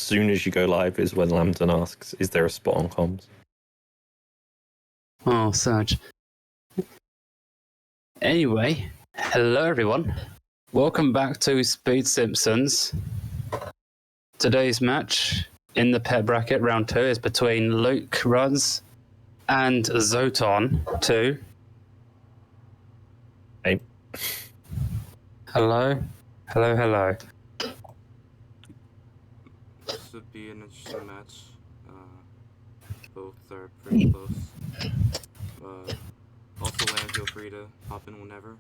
soon as you go live is when Lambton asks, is there a spot on comms? Oh, Serge. Anyway, hello everyone. Welcome back to Speed Simpsons. Today's match in the pet bracket round 2 is between Luke Runs and zoton2. Hey. Hello. Hello. This would be an interesting match. Both are pretty close. Also, Lamb, feel free to hop in whenever.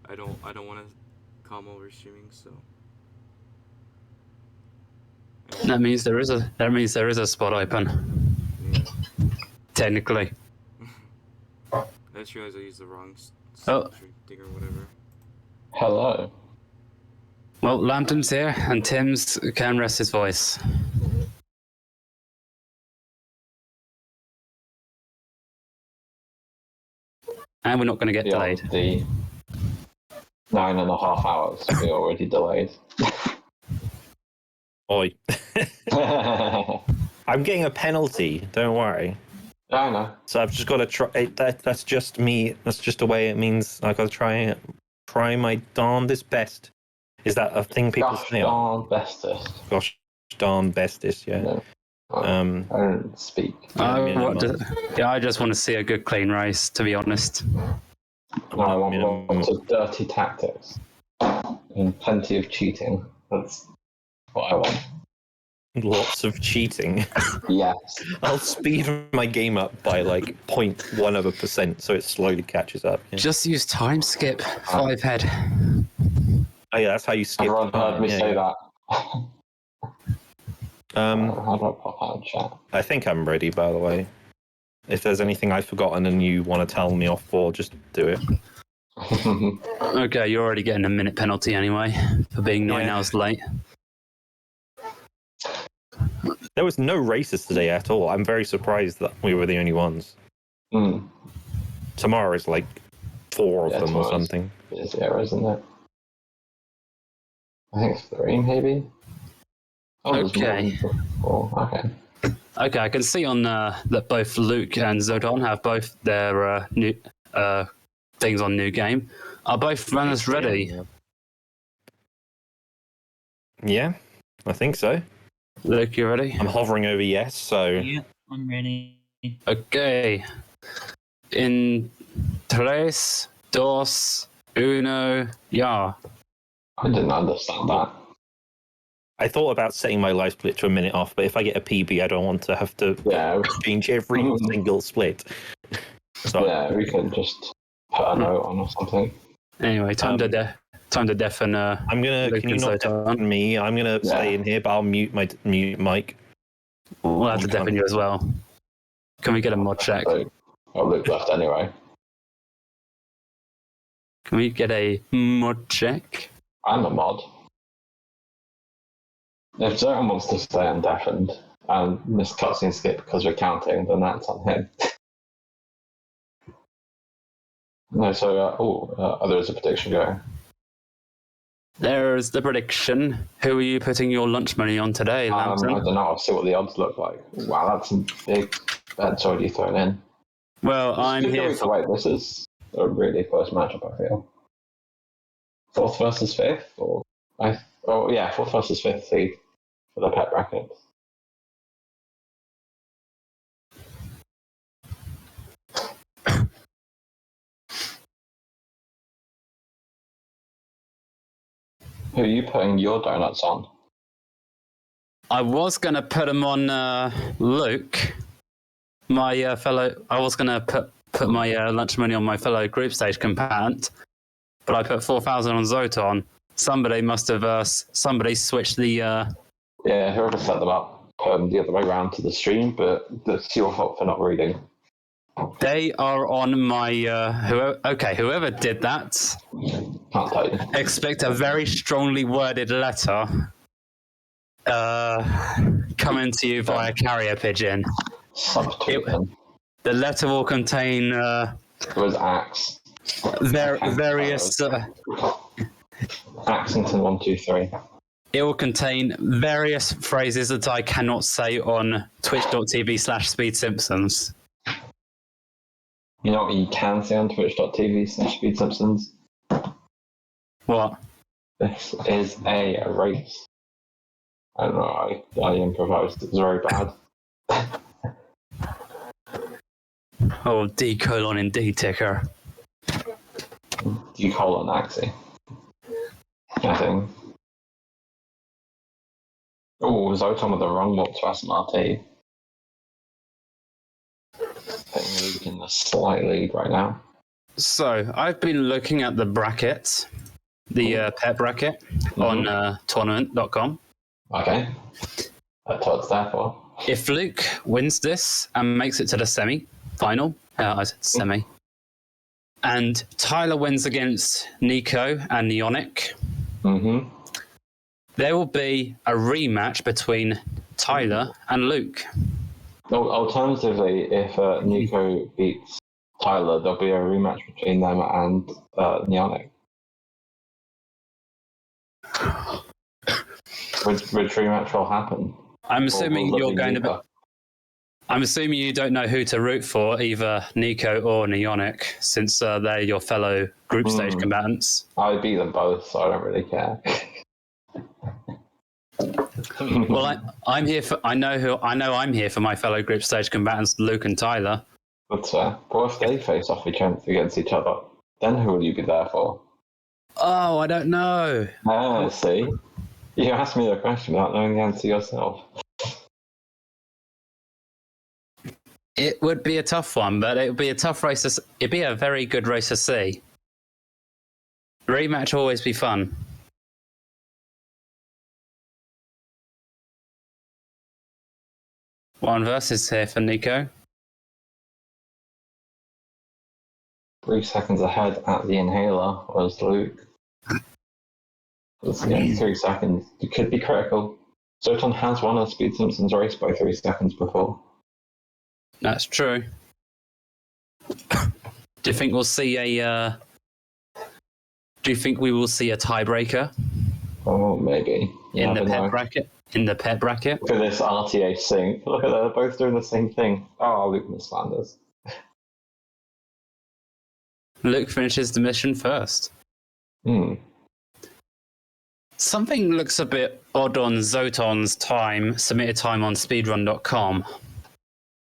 I don't want to come over streaming, so. That means there is a spot open. Yeah. Technically. I just realized I used the wrong thing or whatever. Hello. Well, Lambton's here, and Tim's can rest his voice. And we're not going to get delayed. The 9.5 hours we already delayed. Oi. I'm getting a penalty, don't worry. I know. So I've just got to try. That's just me. That's just the way it means. I've got to try my darndest best. Is that a thing people say? Gosh darn bestest. Gosh darn bestest, yeah. No. I don't speak. I just want to see a good clean race, to be honest. I want lots of dirty tactics and plenty of cheating. That's what I want. Lots of cheating. Yes. I'll speed my game up by like 0.1%, so it slowly catches up. Yeah. Just use time skip 5 head. Oh yeah, that's how you skip. Everyone heard me say that. How do I pop out of chat? I think I'm ready, by the way. If there's anything I've forgotten and you want to tell me off for, just do it. Okay, you're already getting a minute penalty anyway for being 9 hours late. There was no races today at all. I'm very surprised that we were the only ones. Tomorrow is like 4 of them or something. It's there, isn't it? I think it's 3, maybe. Oh, okay. Okay. Okay, I can see on that both Luke and Zoton have both their new things on new game. Are both runners ready? Yeah, I think so. Luke, you ready? I'm hovering over yes, so... Yeah, I'm ready. Okay. In 3, 2, 1, ya. I didn't understand that. I thought about setting my live split to a minute off, but if I get a PB, I don't want to have to change every single split. So, yeah, we can just put a note on or something. Anyway, time to deafen. I'm gonna. Can you not deafen me? I'm gonna stay in here, but I'll mute my mic. We'll have to deafen you as well. Can we get a mod check? Oh, Luke left anyway. Can we get a mod check? I'm a mod. If Zoton wants to stay undeafened and miss cutscene skip because we're counting, then that's on him. No, so there is a prediction going. There's the prediction. Who are you putting your lunch money on today, Lambton? I don't know. I'll see what the odds look like. Wow, that's some big bets already thrown in. Well, I'm here. Wait, this is a really close matchup, I feel. 4th versus 5th? Or 4th versus 5th seed for the pet bracket. Who are you putting your donuts on? I was going to put them on Luke, my fellow. I was going to put my lunch money on my fellow group stage combatant, but I put 4,000 on Zoton. Somebody must have somebody switched the. Yeah, whoever set them up put them the other way around to the stream, but that's your fault for not reading. They are on my whoever did that. Can't tell you. Expect a very strongly worded letter coming to you via carrier pigeon. Subtweet. The letter will contain It was Axe. various Axington 123. It will contain various phrases that I cannot say on twitch.tv/SpeedSimpsons. You know what you can say on twitch.tv/SpeedSimpsons? What? This is a race. I don't know, I improvised. It was very bad. Oh, D:&D ticker. Axie. I think. Oh, Zoton with the wrong walk to SMRT. Putting Luke in the slight lead right now. So, I've been looking at the bracket, the pet bracket, on tournament.com. Okay. That's what it's there for. If Luke wins this and makes it to the semi-final, I said semi, and Tyler wins against Nico and Neonic, there will be a rematch between Tyler and Luke. Alternatively, if Nico beats Tyler, there'll be a rematch between them and Neonic. Which rematch will happen? I'm assuming you're going to be... I'm assuming you don't know who to root for, either Nico or Neonic, since they're your fellow group stage combatants. I beat them both, so I don't really care. Well, I'm here for. I know I'm here for my fellow group stage combatants, Luke and Tyler. That's fair. But if they face off against each other, then who will you be there for? Oh, I don't know. See, you asked me the question without knowing the answer yourself. It would be a tough one, but it would be a tough race. It'd be a very good race to see. Rematch will always be fun. One versus here for Nico. 3 seconds ahead at the inhaler was Luke. Yeah, 3 seconds. It could be critical. Zoton has won a Speed Simpsons race by 3 seconds before. That's true. Do you think we'll see a? Do you think we will see a tiebreaker? Oh, maybe. In the pet bracket. In the pet bracket. Look at this RTA sync. Look at that. They're both doing the same thing. Oh, Luke and Slanders. Luke finishes the mission first. Something looks a bit odd on Zoton's submitted time on speedrun.com.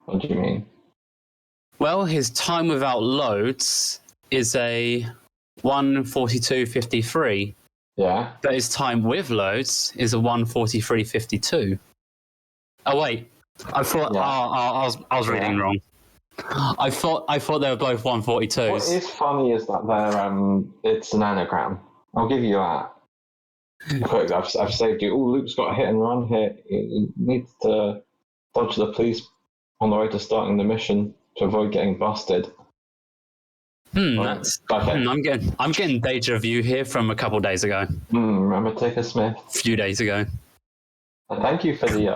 What do you mean? Well, his time without loads is a 1:42.53. Yeah. But his time with loads is a 1:43.52. Oh wait, I thought I was reading wrong. I thought they were both 1:42s. What is funny is that they're it's an anagram. I'll give you that. Quick, I've saved you. Oh, Luke's got a hit and run here. He needs to dodge the police on the way to starting the mission to avoid getting busted. That's okay. I'm getting deja vu here from a couple of days ago. Remember Ticker Smith? A few days ago. And thank you for the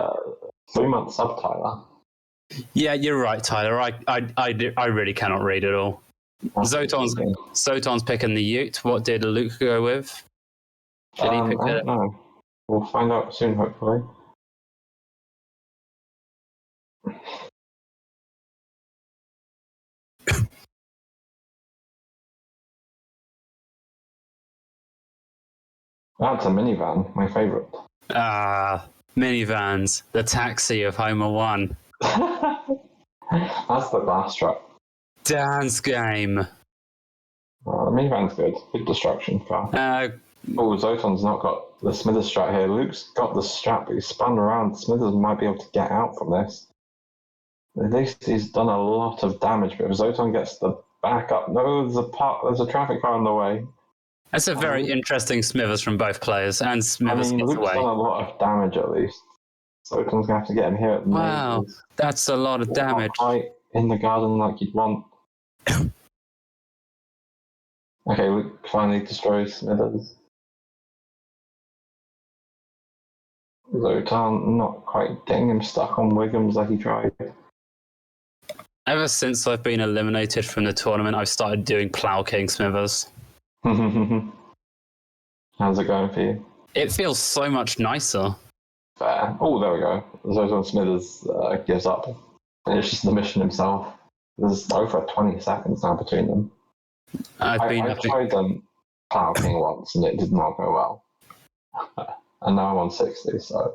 3-month sub, Tyler. Yeah, you're right, Tyler. I really cannot read it all. Zoton's picking the Ute. What did Luke go with? Did he pick I don't know. We'll find out soon, hopefully. That's a minivan, my favourite. Minivans, the taxi of Homer 1. That's the last truck. Dance game. The minivan's good. Good destruction car. Zoton's not got the Smithers strat here. Luke's got the strat, but he's spun around. Smithers might be able to get out from this. At least he's done a lot of damage, but if Zoton gets the backup... No, there's a traffic car on the way. That's a very interesting Smithers from both players, and Smithers gets Luke's away. done a lot of damage at least. Zoton's going to have to get him here at the Wow, that's a lot of damage. Not quite in the garden like you'd want. Okay, Luke finally destroys Smithers. Zoton not quite getting him stuck on Wiggums like he tried. Ever since I've been eliminated from the tournament, I've started doing Plough King Smithers. How's it going for you? It feels so much nicer. Fair. Oh, there we go. Zoton Smithers gives up. And it's just the mission himself. There's over 20 seconds now between them. I tried Cloud King once and it did not go well. And now I'm on 60, so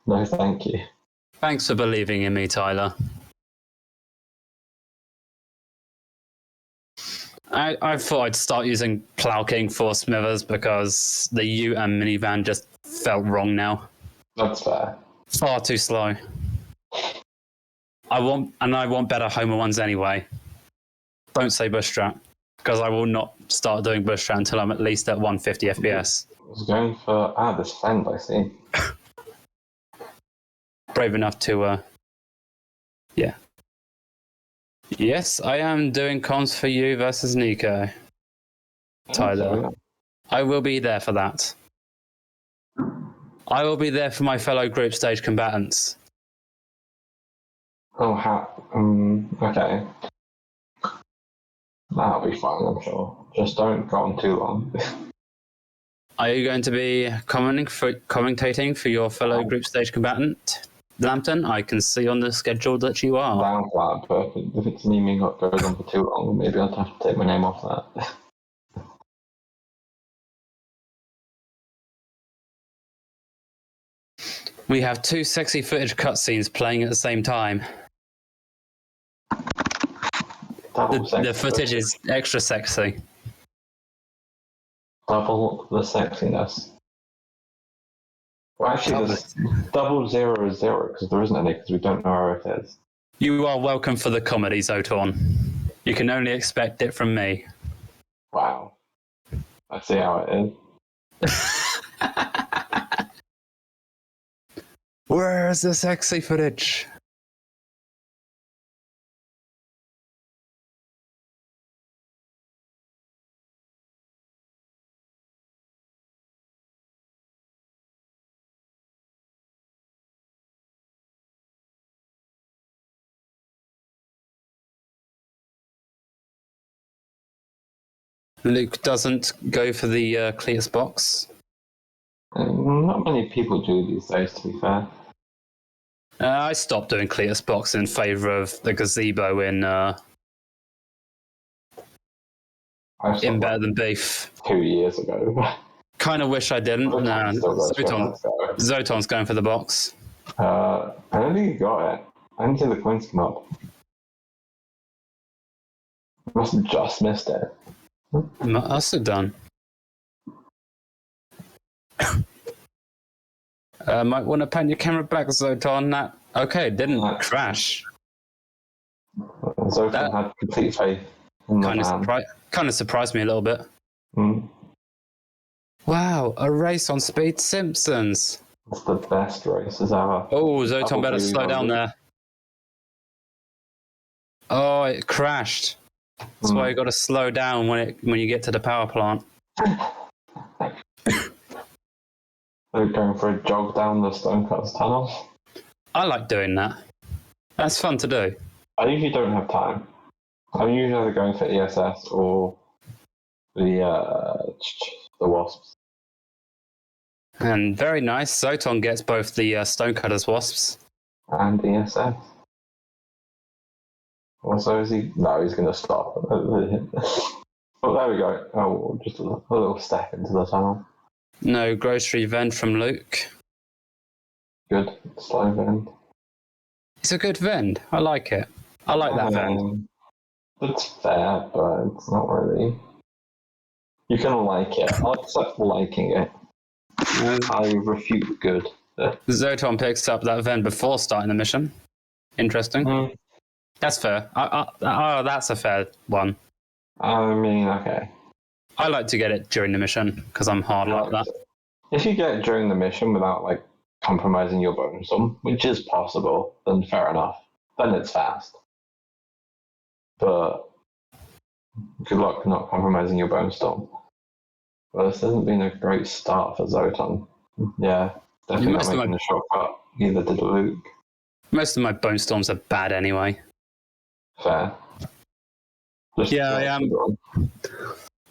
no thank you. Thanks for believing in me, Tyler. I thought I'd start using Plow King for Smithers because the U and minivan just felt wrong now. That's fair. Far too slow. I want better Homer ones anyway. Don't say bush strat, because I will not start doing bush strat until I'm at least at 150 FPS. I was going for this fend, I see. Brave enough to yeah. Yes, I am doing comms for you versus Nico. Tyler. Okay. I will be there for that. I will be there for my fellow group stage combatants. Oh, okay. That'll be fine, I'm sure. Just don't go on too long. Are you going to be commentating for your fellow group stage combatant, Lambton? I can see on the schedule that you are. Down flat, but if it's naming that goes on for too long, maybe I'll have to take my name off that. We have 2 sexy footage cutscenes playing at the same time. The footage is extra sexy. Double the sexiness. Well, actually, there's double 0 is 0 because there isn't any because we don't know where it is. You are welcome for the comedy, Zoton. You can only expect it from me. Wow. I see how it is. Where's the sexy footage? Luke doesn't go for the Cletus box. Not many people do these days, to be fair. I stopped doing Cletus box in favour of the gazebo in Better Than Beef. 2 years ago. Kind of wish I didn't. Nah, Zoton's going for the box. I don't think he got it. I didn't see the coins come up. Must have just missed it. Must have done. Might want to pan your camera back, Zoton. That okay, didn't crash. Zoton had complete faith in the man. Kind of surprised me a little bit. Mm. Wow, a race on Speed Simpsons. It's the best races ever. Oh, Zoton better slow down there. Oh, it crashed. That's why you got to slow down when you get to the power plant. They're going for a jog down the Stonecutters tunnel. I like doing that. That's fun to do. I usually don't have time. I'm usually either going for ESS or the Wasps. And very nice. Zoton gets both the Stonecutters Wasps. And ESS. Also, is he? No, he's going to stop. Oh, there we go. Oh, just a little step into the tunnel. No grocery vend from Luke. Good. Slow vend. It's a good vend. I like it. I like that vend. It's fair, but it's not really. You can like it. I'll accept liking it. I refute good. Zoton picks up that vend before starting the mission. Interesting. That's fair. That's a fair one. I mean, okay. I like to get it during the mission because I'm hard like that. If you get it during the mission without like compromising your bone storm, which is possible, then fair enough. Then it's fast. But good luck not compromising your bone storm. Well, this hasn't been a great start for Zoton. Yeah, definitely not making a shortcut. Neither did Luke. Most of my bone storms are bad anyway. Fair. Yeah, I am.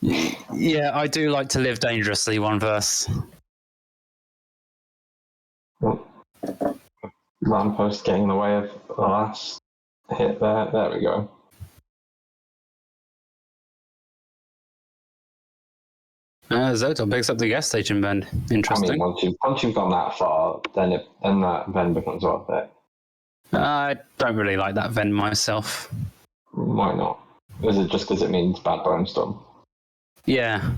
Yeah, I do like to live dangerously, one verse. Lamppost getting in the way of the last hit there. There we go. Zoton picks up the gas station bend. Interesting. I mean, once you've gone that far, then that bend becomes worth it. I don't really like that vend myself. Why not? Is it just because it means bad bone storm? Yeah.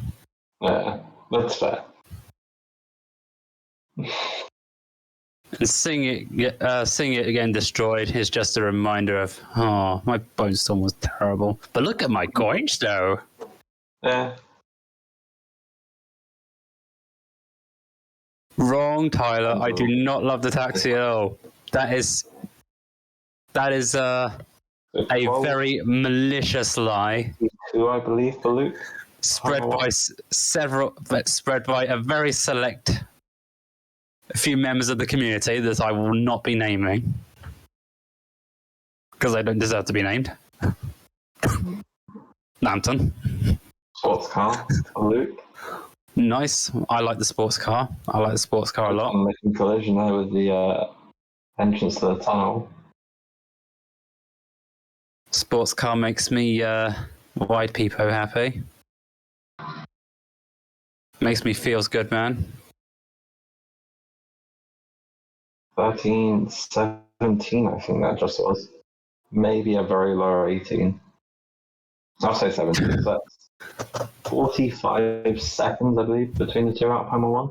Yeah, that's fair. And seeing it again destroyed is just a reminder of, oh, my bone storm was terrible. But look at my coins, though. Yeah. Wrong, Tyler. I do not love the taxi at all. That is a very malicious lie. Who I believe for Luke. Spread by a very select few members of the community that I will not be naming because I don't deserve to be named. Lambton. Sports car for Luke. Nice. I like the sports car. I like the sports car a lot. I'm making collision there with the entrance to the tunnel. Sports car makes me wide peepo happy. Makes me feels good, man. 13, 17, I think that just was. Maybe a very low 18. I'll say 17. So that's 45 seconds, I believe, between the two out panel one.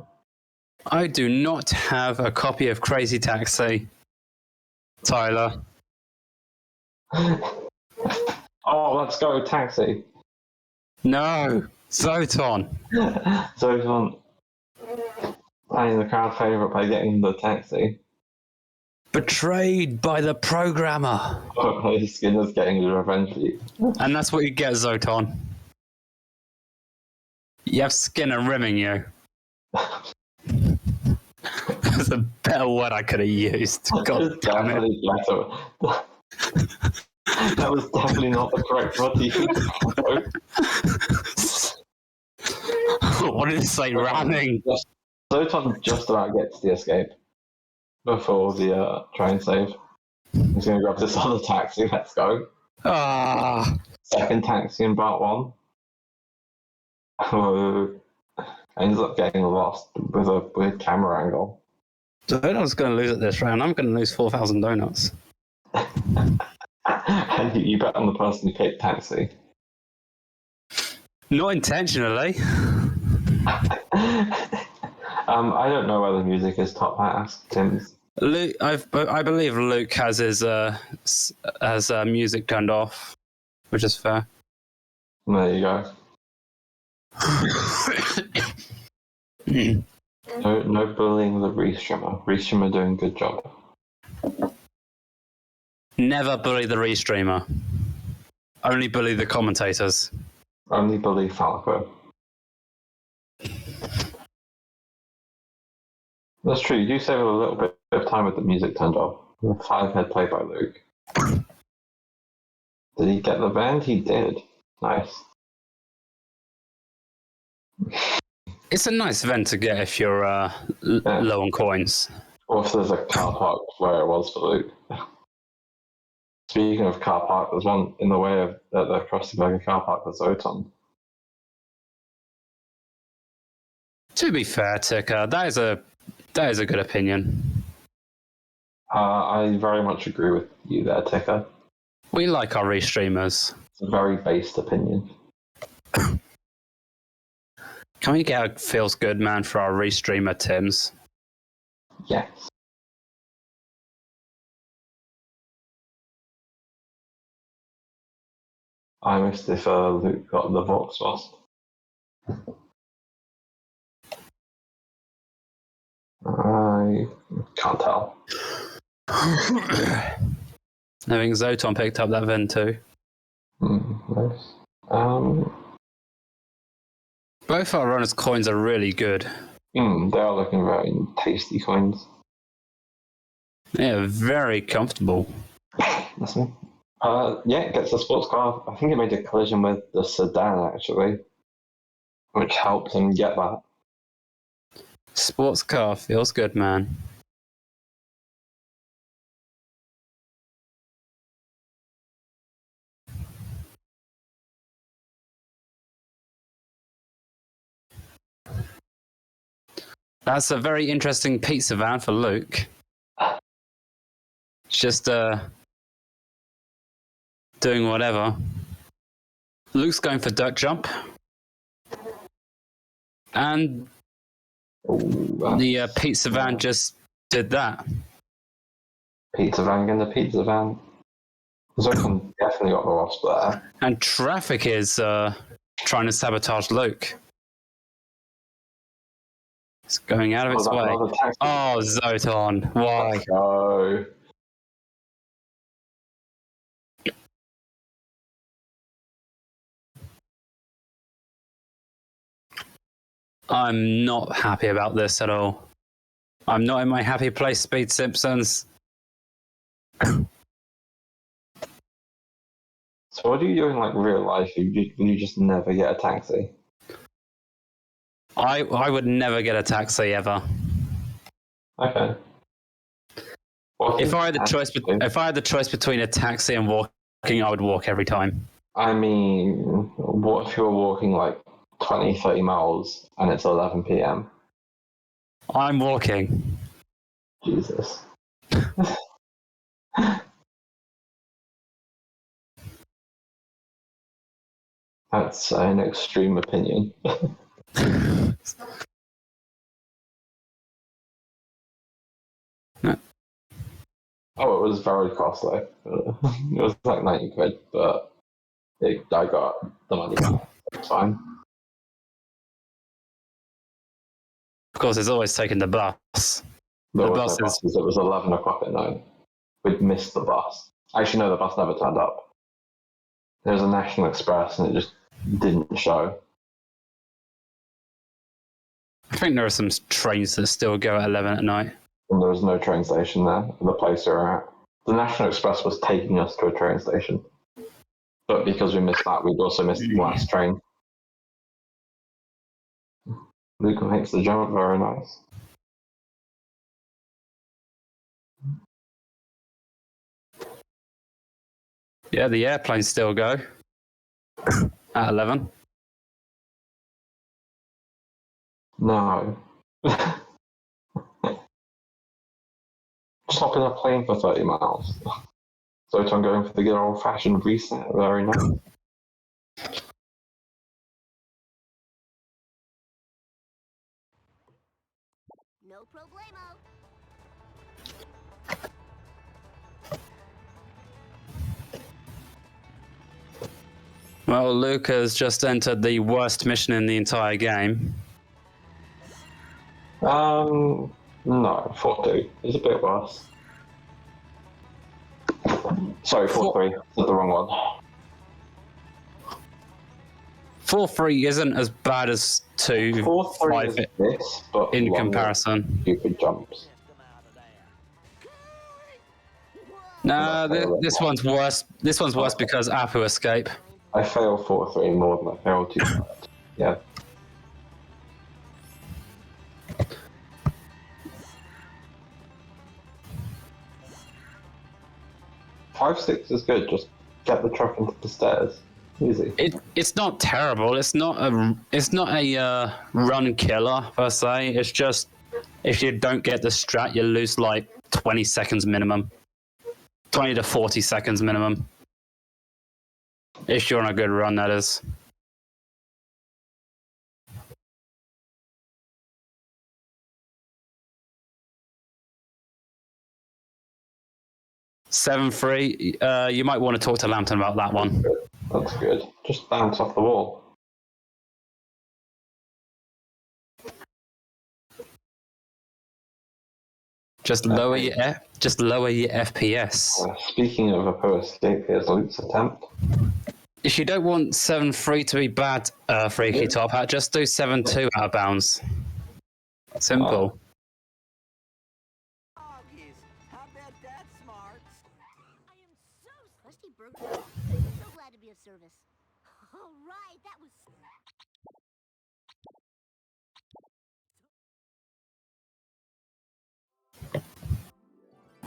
I do not have a copy of Crazy Taxi, Tyler. Oh, let's go, Taxi. No, Zoton. Zoton playing the crowd favourite by getting the taxi. Betrayed by the programmer. Oh, Skinner's getting his revenge. And that's what you get, Zoton. You have Skinner rimming you. That's a better word I could have used. God damn it. That was definitely not the correct word to use. What did it say? Ramming. Zoton just about gets the escape before the train save. He's going to grab this other taxi. Let's go. Second taxi in part one. Who ends up getting lost with a weird camera angle. Zoton's going to lose at this round. I'm going to lose 4,000 donuts. And you bet on the person who picked taxi. Not intentionally. I don't know whether music is top hat. Ask Tim's. Luke, I believe Luke has his music turned off, which is fair. There you go. No bullying the restreamer. Restreamer doing a good job. Never bully the restreamer. Only bully the commentators. Only bully Falco. That's true. You do save a little bit of time with the music turned off. 5-head play by Luke. Did he get the band? He did. Nice. It's a nice event to get if you're low on coins. Or if there's a car park where it was for Luke. Speaking of car park, there's one in the way of the Crossberger car park with Zoton. To be fair, Ticker, that is a good opinion. I very much agree with you there, Ticker. We like our restreamers. It's a very based opinion. Can we get a feels good man for our restreamer, Tims? Yes. I missed if Luke got the Vox lost. I can't tell. I think Zoton picked up that vent too. Nice. Both our runners' coins are really good. They are looking very tasty coins. Yeah, very comfortable. That's me. Yeah, it gets the sports car. I think it made a collision with the sedan, actually, which helped him get that. Sports car feels good, man. That's a very interesting pizza van for Luke. Just doing whatever. Luke's going for duck jump. And the pizza van just did that. Pizza van again, the pizza van. Zoton definitely got the loss there. And traffic is trying to sabotage Luke. It's going out of its way. Oh, Zoton, why? Let's go. I'm not happy about this at all. I'm not in my happy place, Speed Simpsons. So what do you do in like real life? You just never get a taxi? I would never get a taxi ever. Okay. If I had the choice between a taxi and walking, I would walk every time. I mean, what if you're walking like 20, 30 miles and it's 11 p.m.? I'm walking. Jesus. That's an extreme opinion. Oh, it was very costly. It was like 90 quid, but I got the money back. It's fine. Of course, it's always taking the bus. It was 11 o'clock at night. We'd missed the bus. Actually, no, the bus never turned up. There was a National Express and it just didn't show. I think there are some trains that still go at 11 at night. And there was no train station there, the place we were at. The National Express was taking us to a train station. But because we missed that, we'd also missed the last train. Luke makes the jump, very nice. Yeah, the airplanes still go at 11. No. Just hop in a plane for 30 miles. So I'm going for the good old-fashioned reset. Very nice. No problemo. Well, Luke has just entered the worst mission in the entire game. No, 4-2 is a bit worse. Sorry, 4-3. That's the wrong one. 4-3 isn't as bad as 2-5 this, but in comparison. Stupid jumps. No, this one's worse. This one's worse because Apu escape. I fail 4-3 more than I fail 2. Yeah. Five, 6 is good. Just get the truck into the stairs. Easy. It's not terrible. It's not a run killer per se. It's just if you don't get the strat, you lose like 20 seconds minimum, 20 to 40 seconds minimum. If you're on a good run, that is. $7-3. You might want to talk to Lambton about that one. That's good. Just bounce off the wall. Just lower your FPS. Speaking of a poor escape, here's Luke's attempt. If you don't want 7-3 to be bad, Freaky Top Hat, just do 7-2 out of bounds. Simple. So glad to be of service. All right, that was.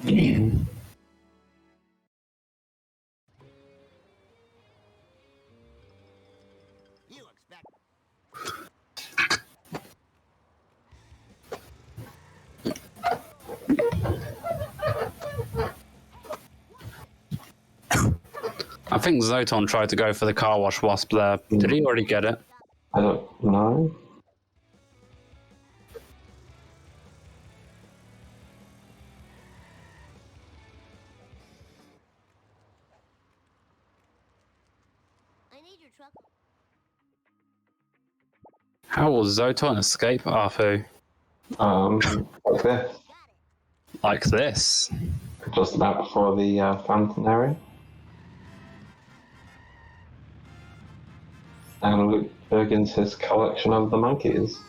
You expect. think Zoton tried to go for the car wash wasp there. Did he already get it? I don't know. I need your truck. How will Zoton escape Apu? Like this. Like this? Just about before the fountain area. And Luke begins his collection of the monkeys.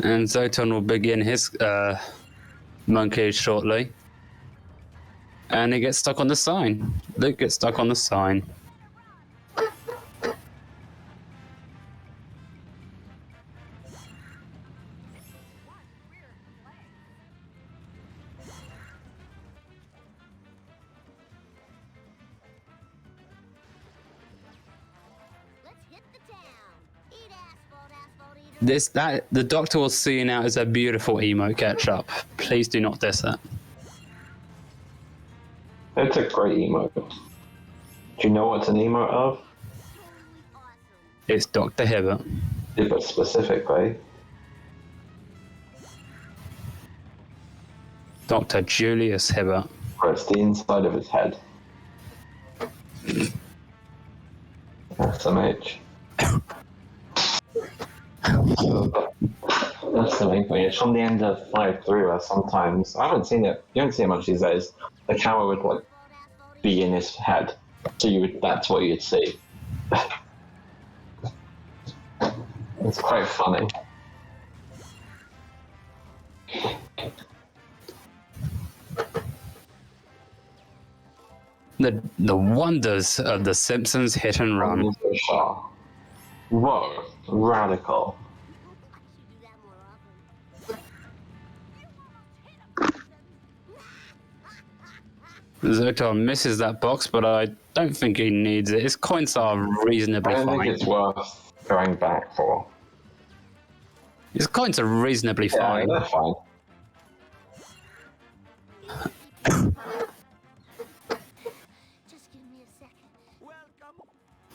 And Zoton will begin his monkeys shortly. And he gets stuck on the sign. Luke gets stuck on the sign. Let's hit the town. Eat asphalt, eaters. The doctor will see you now as a beautiful emote ketchup. Please do not diss it. It's a great emote. Do you know what's an emote of? It's Dr. Hibbert. Yeah, but specifically. Dr. Julius Hibbert. Where it's the inside of his head. SMH. That's the main thing. It's from the end of 5.3 where sometimes, I haven't seen it, you don't see it much these days, the camera would like be in his head. So that's what you'd see. It's quite funny. The wonders of the Simpsons hit and run. Whoa, radical. Zoton misses that box, but I don't think he needs it. His coins are reasonably I don't fine. think it's worth going back for. His coins are reasonably fine. Yeah, they're fine. Just give me a second.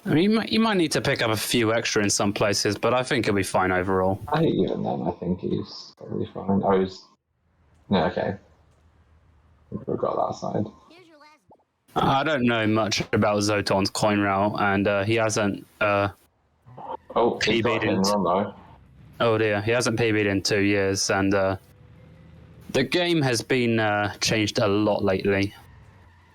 I mean, you might need to pick up a few extra in some places, but I think he'll be fine overall. Even then, I think he's probably fine. Oh, he's... Yeah, okay. We've got that side. Here's your last. I don't know much about Zoton's coin route, and he hasn't Oh, he's got PB'd a hit and run though. Oh dear, he hasn't PB'd in 2 years, and the game has been changed a lot lately.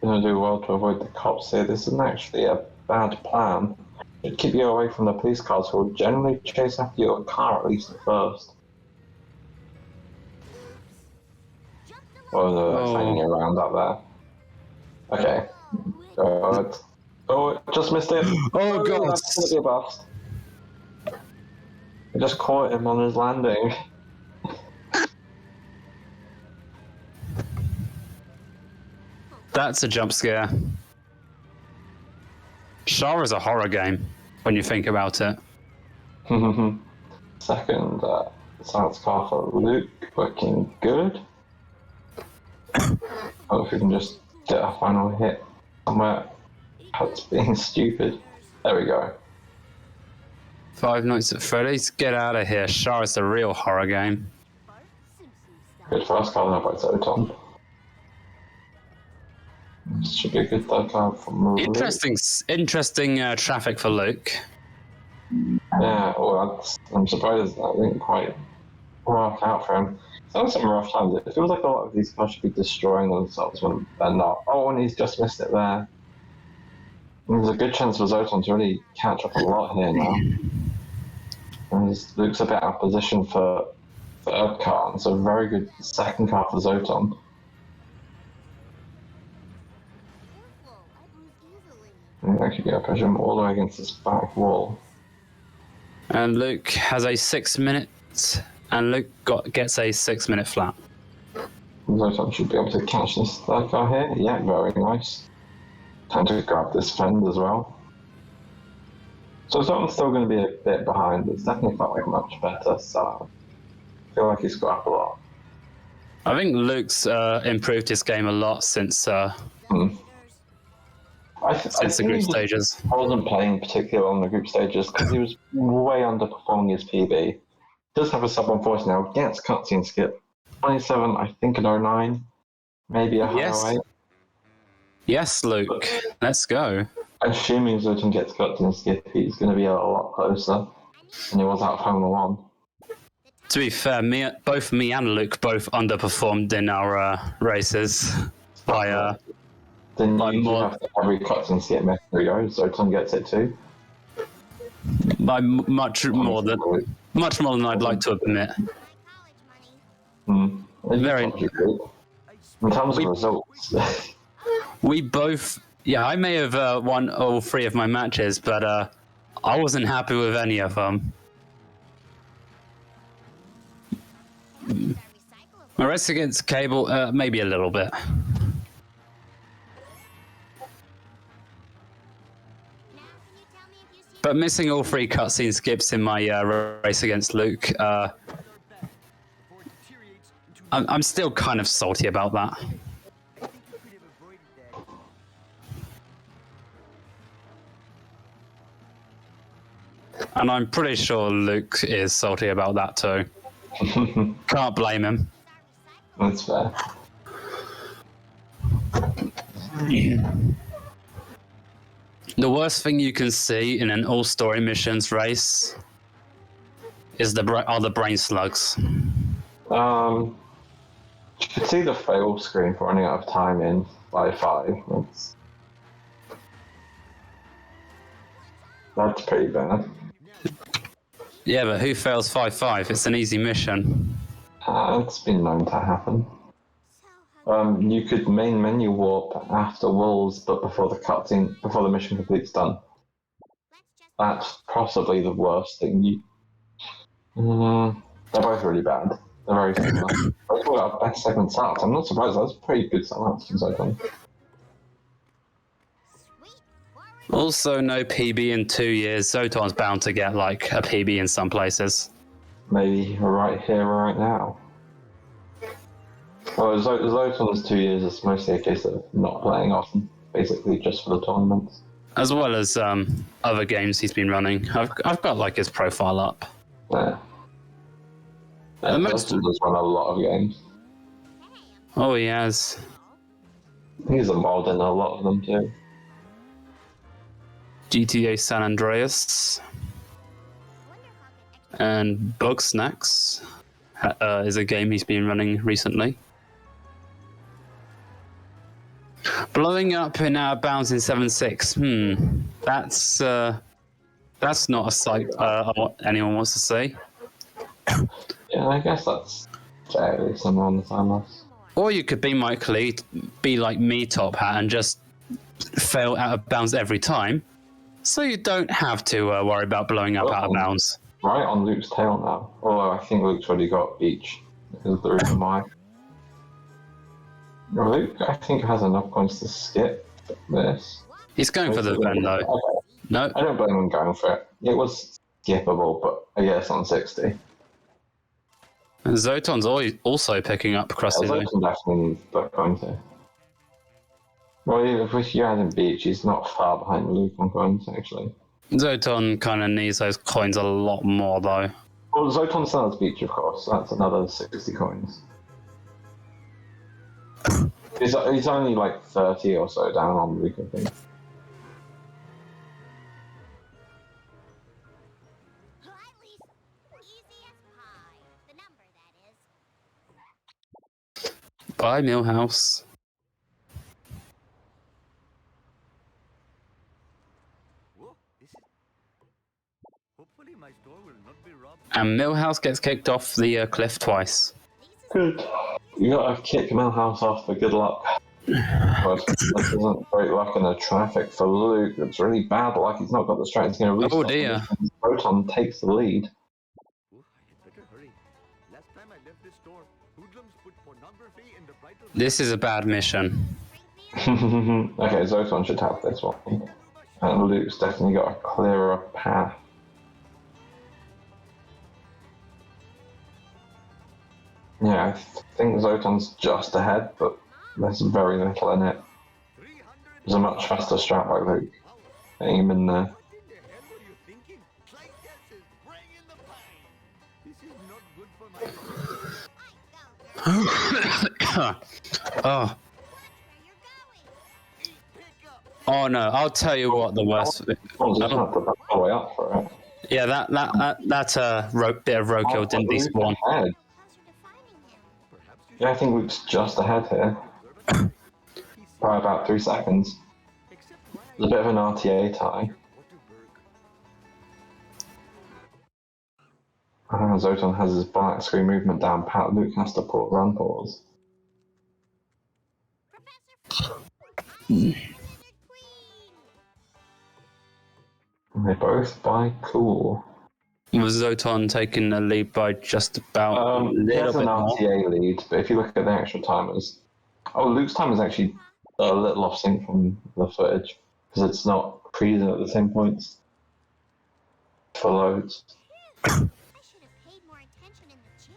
You're going to do well to avoid the cops here. This isn't actually a bad plan. It'd keep you away from the police cars who will generally chase after your car, at least at first. Or they're hanging around up there. Okay. Oh, just missed it. Oh god! That's gonna be a bust. I just caught him on his landing. That's a jump scare. Shah is a horror game, when you think about it. Second science car for Luke, working good. Oh, if we can just get a final hit somewhere. That's being stupid. There we go. Five Nights at Freddy's, get out of here. Shah is the real horror game. Good first car now by Zoton. This should be a good third car from Luke. Interesting traffic for Luke. Yeah, I'm surprised that didn't quite work out for him. It's having some rough times. It feels like a lot of these cars should be destroying themselves when they're not. Oh, and he's just missed it there. There's a good chance for Zoton to really catch up a lot here now. And Luke's a bit out of position for third car, and it's a very good second car for Zoton. And actually, yeah, push him all the way against this back wall. And Luke has a 6 minutes, and Luke gets a 6 minute flat. Zoton should be able to catch this third car here. Yeah, very nice. Time to grab this friend as well. So Zoton's still going to be a bit behind. It's definitely felt like much better, so I feel like he's got up a lot. I think Luke's improved his game a lot since the group stages. I wasn't playing particularly on the group stages because he was way underperforming his PB. Does have a sub 140 now, gets cutscene skip. 27, I think an 09, maybe a higher weight. Yes, Luke, let's go. Assuming Zoton gets cutscene skip, he's going to be a lot closer than he was out of Formula 1. To be fair, both me and Luke both underperformed in our races by then by you more. Have to every cutscene skip mechanism goes. Zoton gets it too. By much more than I'd like to admit. Very. In terms of results, we both. Yeah, I may have won all 3 of my matches, but I wasn't happy with any of them. My race against Cable, maybe a little bit. But missing all 3 cutscene skips in my race against Luke, I'm still kind of salty about that. And I'm pretty sure Luke is salty about that too. Can't blame him. That's fair. The worst thing you can see in an all-story missions race is the brain slugs. You could see the fail screen for running out of time in 5-5. That's pretty bad. Yeah, but who fails 5-5? It's an easy mission. It's been known to happen. You could main menu warp after walls, but before the mission complete's done. That's possibly the worst thing. They're both really bad. They're very similar. Both got best segment starts. I'm not surprised. That's pretty good starts since I've done. Also, no PB in 2 years. Zoton's bound to get like a PB in some places. Maybe right here, right now. Well, Zoton's 2 years is mostly a case of not playing often, basically just for the tournaments. As well as other games he's been running. I've got like his profile up. Yeah. Zoton does run a lot of games. Oh, he has. He's a mod in a lot of them too. GTA San Andreas and Bug Snacks is a game he's been running recently. Blowing up in our bounds in 7.6. That's not a sight anyone wants to see. Yeah, I guess that's fairly similar on the timeless. Or you could be Mike Lee, be like me, Top Hat, and just fail out of bounds every time. So you don't have to worry about blowing up out of bounds. Right on Luke's tail now. Although I think Luke's already got Beach. Is the reason why. Luke, I think, has enough points to skip this. He's going for the Ven, though. Okay. No. I don't blame him going for it. It was skippable, but I guess on 60. And Zoton's also picking up Krusty Lou. Zoton definitely going to. Well, if you had him Beach, he's not far behind Luke on coins, actually. Zoton kind of needs those coins a lot more, though. Well, Zoton still has Beach, of course. That's another 60 coins. He's only like 30 or so down on Luke, I think. Bye, Millhouse. And Millhouse gets kicked off the cliff twice. Good. You gotta kick Millhouse off for good luck. But this isn't great luck in the traffic for Luke. It's really bad luck. He's not got the strength. He's going to restart. Oh dear. Zoton takes the lead. This is a bad mission. Okay, Zoton should have this one. And Luke's definitely got a clearer path. Yeah, I think Zoton's just ahead, but there's very little in it. There's a much faster strat by Luke. Aim in there. Oh. Oh no! I'll tell you what the worst. Oh, just have to back all the way up for it. Yeah, that's a bit of roadkill didn't despawn. Yeah, I think Luke's just ahead here. By about 3 seconds. There's a bit of an RTA tie. Zoton has his black screen movement down pat. Luke has to run pause. They both buy cool. Was Zoton taking the lead by just about a little he has bit an more? RTA lead, but if you look at the actual timers, Luke's time is actually a little off sync from the footage because it's not freezing at the same points for loads. I should have paid more attention in the gym.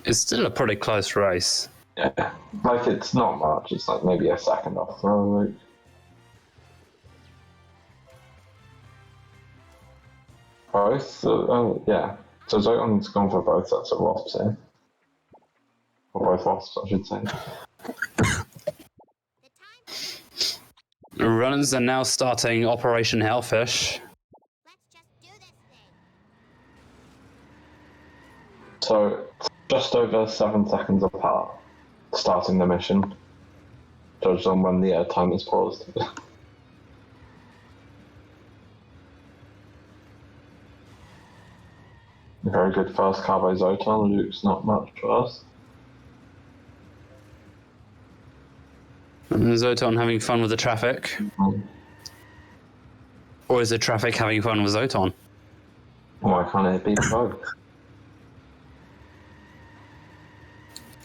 It's still a pretty close race. Yeah, like it's not much. It's like maybe a second off throw Luke. Both? Yeah. So Zoton's gone for both sets of wasps here. Or both wasps, I should say. The runners are now starting Operation Hellfish. Let's just do this thing. So, just over 7 seconds apart, starting the mission. Judged on when the time is paused. Very good first car by Zoton. Luke's not much worse. Zoton having fun with the traffic? Mm-hmm. Or is the traffic having fun with Zoton? Why can't it be both?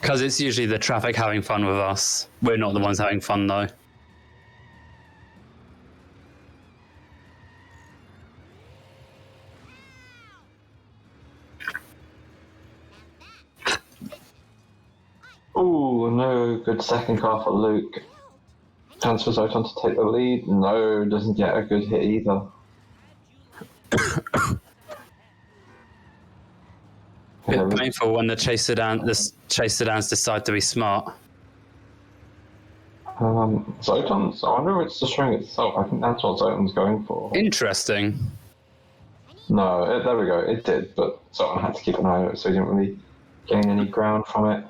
Because it's usually the traffic having fun with us. We're not the ones having fun, though. Ooh, no good second car for Luke. Chance for Zoton to take the lead. No, doesn't get a good hit either. Bit painful when the chase sedans decide to be smart. Zoton's, I wonder if it's destroying itself. I think that's what Zoton's going for. Interesting. No, there we go. It did, but Zoton had to keep an eye on it, so he didn't really gain any ground from it.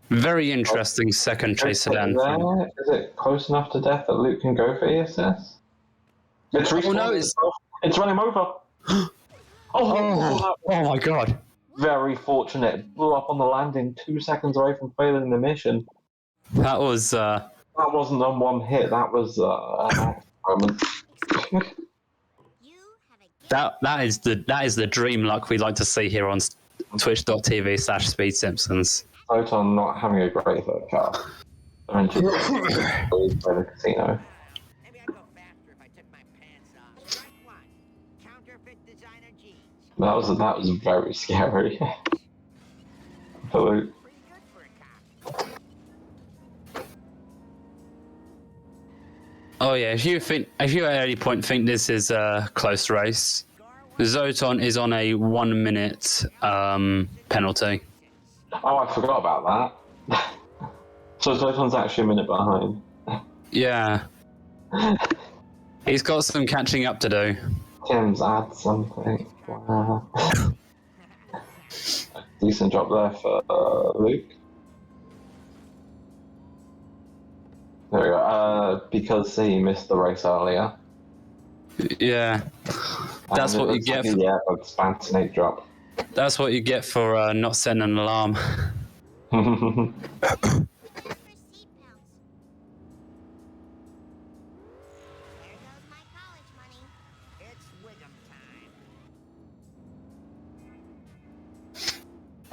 Very interesting second chase sedan. Is it close enough to death that Luke can go for ESS? It's it's run him over. Oh my god. Very fortunate. It blew up on the landing 2 seconds away from failing the mission. That was That wasn't on one hit, that was an moment. that is the dream luck we like to see here on twitch.tv/SpeedSimpsons. Zoton not having a great third car. By the casino. Maybe I'd go faster if I took my pants off. Strike one. Counterfeit designer jeans. That was very scary. Luke. Pretty good for a cop. Oh yeah, if you at any point think this is a close race, Zoton is on a 1 minute penalty. Oh, I forgot about that. So Zoton's actually a minute behind. Yeah. He's got some catching up to do. Tim's add something. Wow. Decent job there for Luke. There we go. Because he missed the race earlier. Yeah. That's what you get. Yeah, but snake drop. That's what you get for not setting an alarm.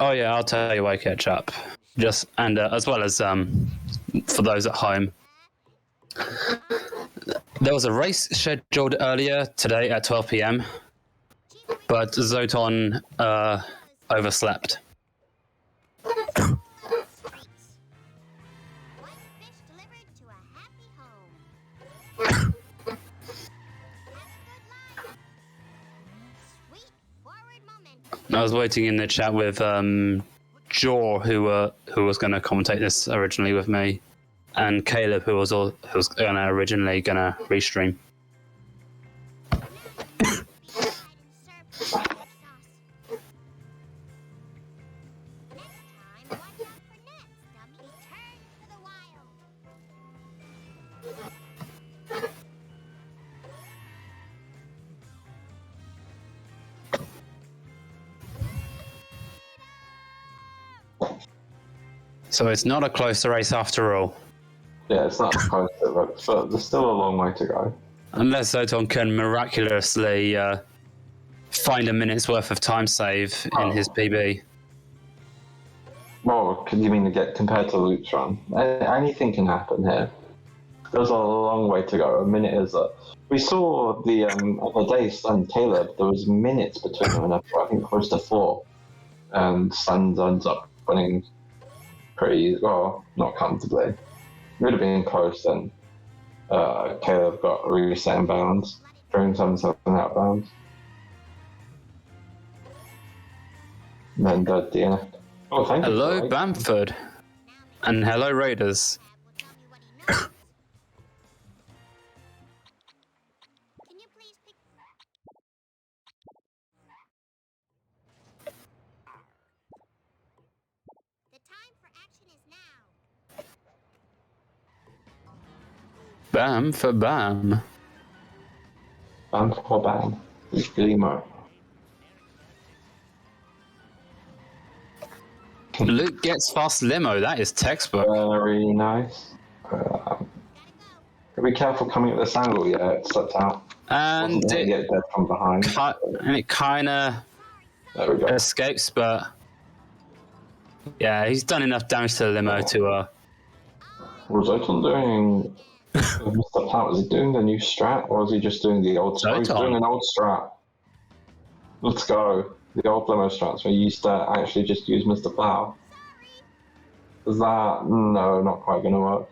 Oh yeah, I'll tell you why I catch up. Just and as well as for those at home, there was a race scheduled earlier today at 12 p.m. but Zoton overslept. One fish delivered to a happy home. Have a good life. Sweet forward moment. I was waiting in the chat with Jaw, who was going to commentate this originally with me, and Caleb, who was originally going to restream. So it's not a close race after all. Yeah, it's not close, but there's still a long way to go. Unless Zoton can miraculously find a minute's worth of time save in his PB. Well, you mean to get compared to Luke's run? Anything can happen here. There's a long way to go. A minute is we saw the other day, Stan Caleb, there was minutes between them, and I think close to 4. And Stan ends up winning pretty, well, not comfortably. It would have been close then. Caleb got reset in bounds, during 7-7 outbounds. And then the DNF. Oh, thank you. Hello, Bamford. And hello, Raiders. Can you please pick... The time for action is now. Bam for bam. Bam for bam. Glimmer. Luke gets fast limo. That is textbook. Very nice. Be careful coming at this angle. Yeah, it slipped out. And it get dead from behind. And it kind of escapes, but yeah, he's done enough damage to the limo to. Was Zoton doing? Mr. Platt, was he doing the new strat, or was he just doing the old strat? He's doing an old strat. Let's go. The old limo strats where you used to actually just use Mr. Plow. Is that... No, not quite going to work.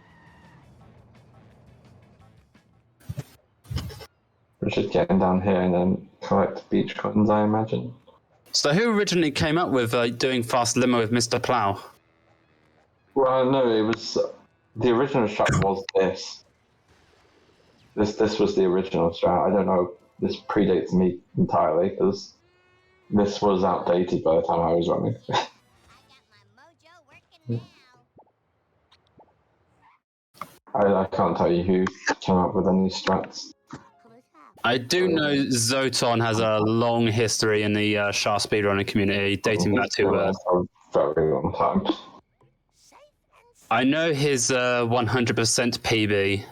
We're just getting down here and then collect beach cottons, I imagine. So who originally came up with doing fast limo with Mr. Plow? Well, no, it was... The original strat was this. This was the original strat. I don't know. This predates me entirely, because... This was outdated by the time I was running. I got my mojo working now. I can't tell you who came up with any strats. I do know Zoton has a long history in the Shah speedrunning community, dating back to... a very long time. I know his 100% PB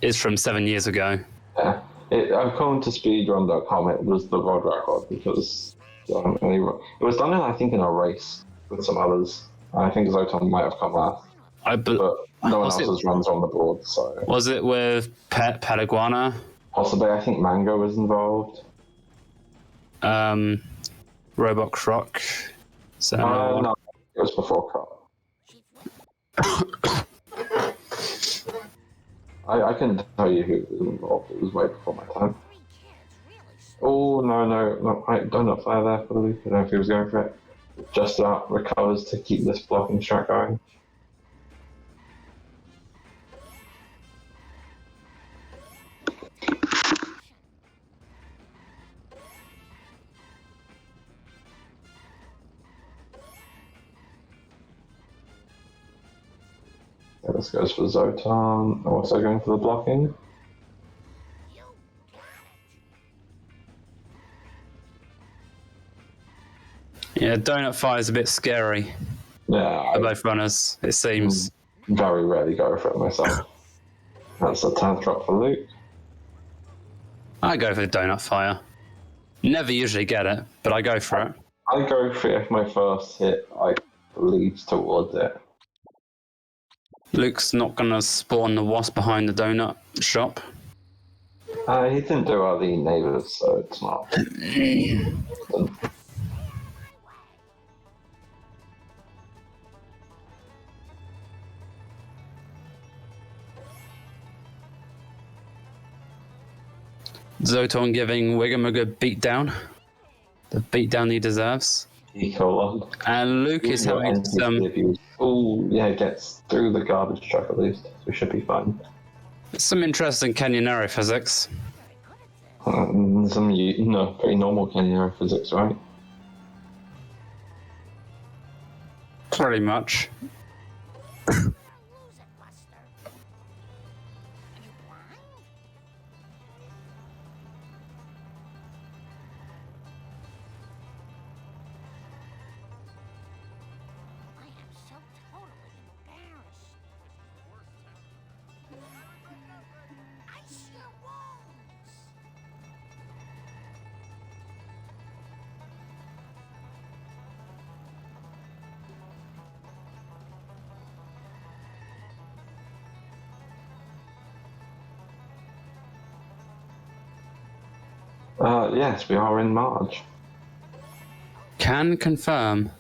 is from 7 years ago. Yeah. According to speedrun.com, it was the world record because it was done, I think, in a race with some others. I think Zoton might have come last, but no one else's runs on the board. So was it with Pataguana? Possibly, I think Mango was involved. Robot Croc. So no, it was before Croc. I can tell you who was involved. It was way before my time. Oh, no, don't fire there for the loop. I don't know if he was going for it. Just about recovers to keep this blocking strat going. This goes for Zoton, also going for the blocking. Yeah, Donut Fire is a bit scary. Yeah. For both runners, it seems. Very rarely go for it myself. That's a 10th drop for Luke. I go for the Donut Fire. Never usually get it, but I go for it. I go for it if my first hit leads towards it. Luke's not gonna spawn the wasp behind the donut shop. He didn't do all the neighbors, so it's not. Zoton giving Wiggum a good beatdown. The beatdown he deserves. And Luke is having some... Oh, yeah, it gets through the garbage truck at least. So we should be fine. Some interesting Canyon arrow physics. Pretty normal Canyon arrow physics, right? Pretty much. Yes, we are in March. Can confirm.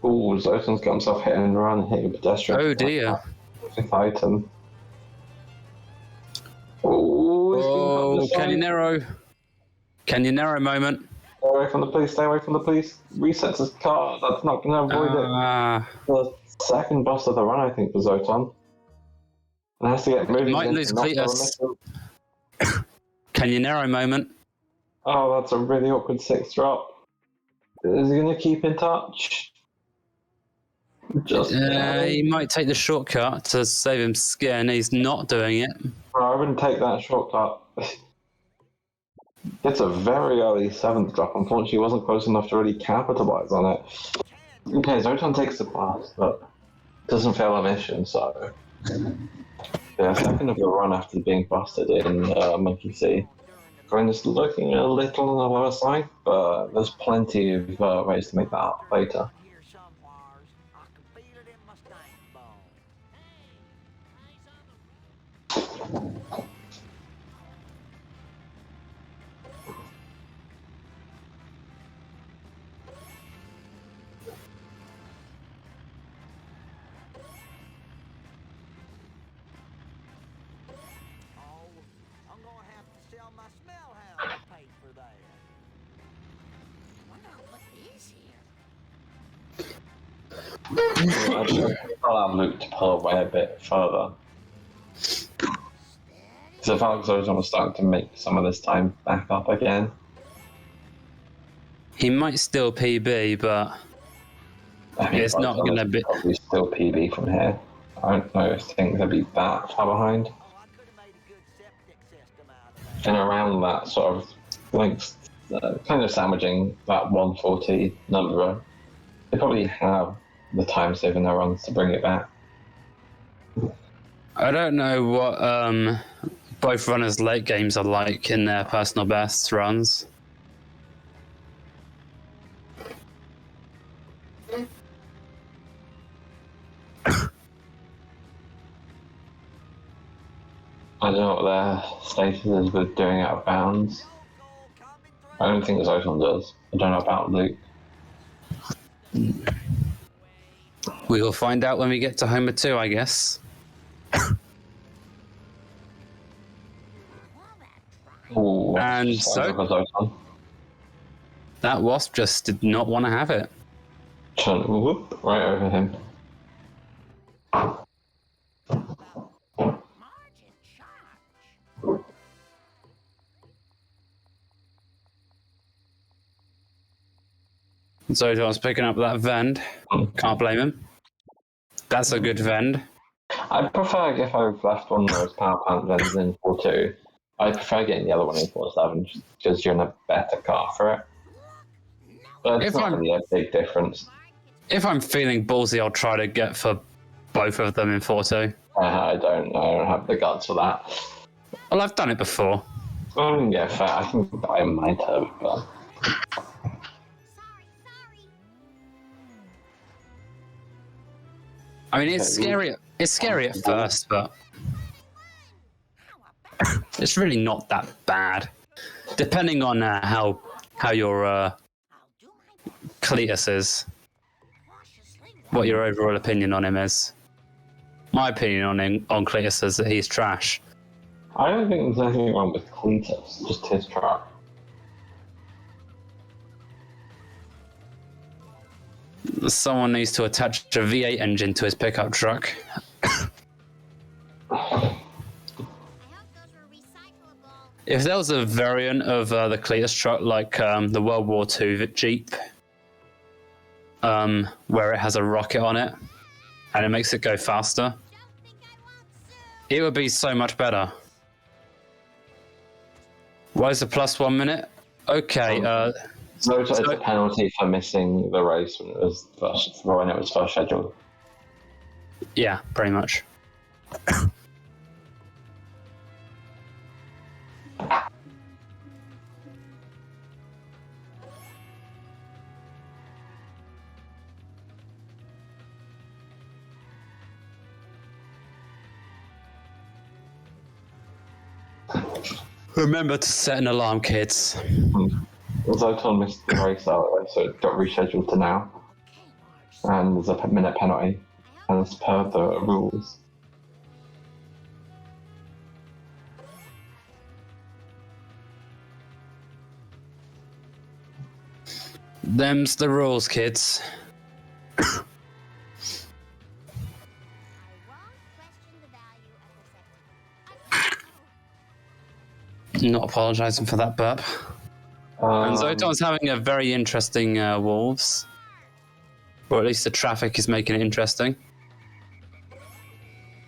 Ooh, Zoton's got himself hit and run, hitting a pedestrian. Oh dear. Fifth item. Oh, Canyon arrow moment. Stay away from the police, stay away from the police. Resets his car, that's not going to avoid it. The second boss of the run, I think, for Zoton. And has to get moving. Might lose Cletus. Canyon arrow moment. Oh, that's a really awkward sixth drop. Is he going to keep in touch? He might take the shortcut to save him skin. He's not doing it. I wouldn't take that shortcut. It's a very early seventh drop. Unfortunately, he wasn't close enough to really capitalize on it. Okay, Zoton takes the pass, but doesn't fail a mission, so... Yeah, second of the run after being busted in Monkey Sea. Grin is looking a little on the lower side, but there's plenty of ways to make that up later. I'll have Luke to pull away a bit further. Because I felt like Zoton was starting to make some of this time back up again. He might still PB, but it's not going to be... Probably still PB from here. I don't know if things will be that far behind. And around that sort of, like, kind of sandwiching that 140 number, they probably have the time saving their runs to bring it back. I don't know what both runners' late games are like in their personal best runs. I don't know what their status is with doing out of bounds. I don't think Zoton does. I don't know about Luke. We will find out when we get to Homer 2, I guess. Ooh, and so that wasp just did not want to have it. Whoop, right over him. Margin charge. Zoton's picking up that vend. Can't blame him. That's a good vend. I prefer if I've left one of those power plant vents in 4.2. I prefer getting the other one in 4.7 because you're in a better car for it. But it's not really a big difference. If I'm feeling ballsy, I'll try to get for both of them in 4.2. I don't have the guts for that. Well, I've done it before. Yeah, fair. I can buy my turbo, but... I mean, it's scary. It's scary at first, but it's really not that bad, depending on how your Cletus is. What your overall opinion on him is. My opinion on Cletus is that he's trash. I don't think there's anything wrong with Cletus, just his truck. Someone needs to attach a V8 engine to his pickup truck. If there was a variant of the Cletus truck, like the World War II Jeep, where it has a rocket on it, and it makes it go faster, it would be so much better. Why is the plus 1 minute? Okay. So it's a penalty for missing the race when it was first scheduled. Yeah, pretty much. Remember to set an alarm, kids. Zoton missed the race out, so it got rescheduled to now. And there's a minute penalty, and it's per the rules. Them's the rules, kids. Not apologising for that burp. And Zoton's having a very interesting Wolves. Or at least the traffic is making it interesting.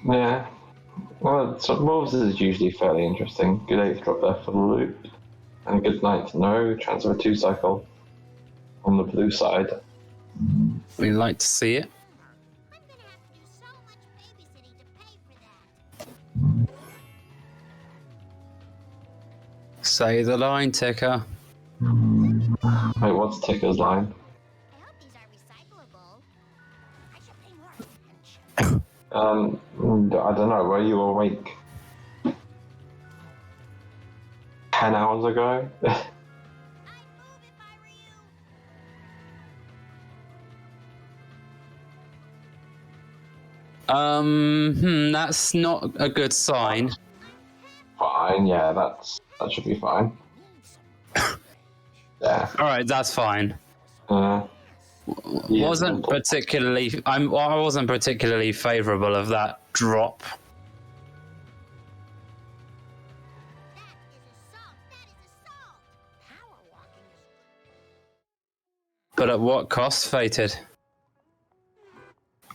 Yeah. Well, Wolves is usually fairly interesting. Good 8th drop there for the loop. And a good 9th no. Transfer 2 cycle on the blue side. We like to see it. I'm gonna have to do so much babysitting to pay for that. Say the line, Ticker. Wait, what's Ticker's line? I hope these are recyclable. I should pay more attention. I don't know. Were you awake 10 hours ago? I'd move if I were you. That's not a good sign. Fine, yeah, that should be fine. Yeah. All right, that's fine. Yeah. I wasn't particularly favourable of that drop. That is assault. Power walking is But at what cost, Fated?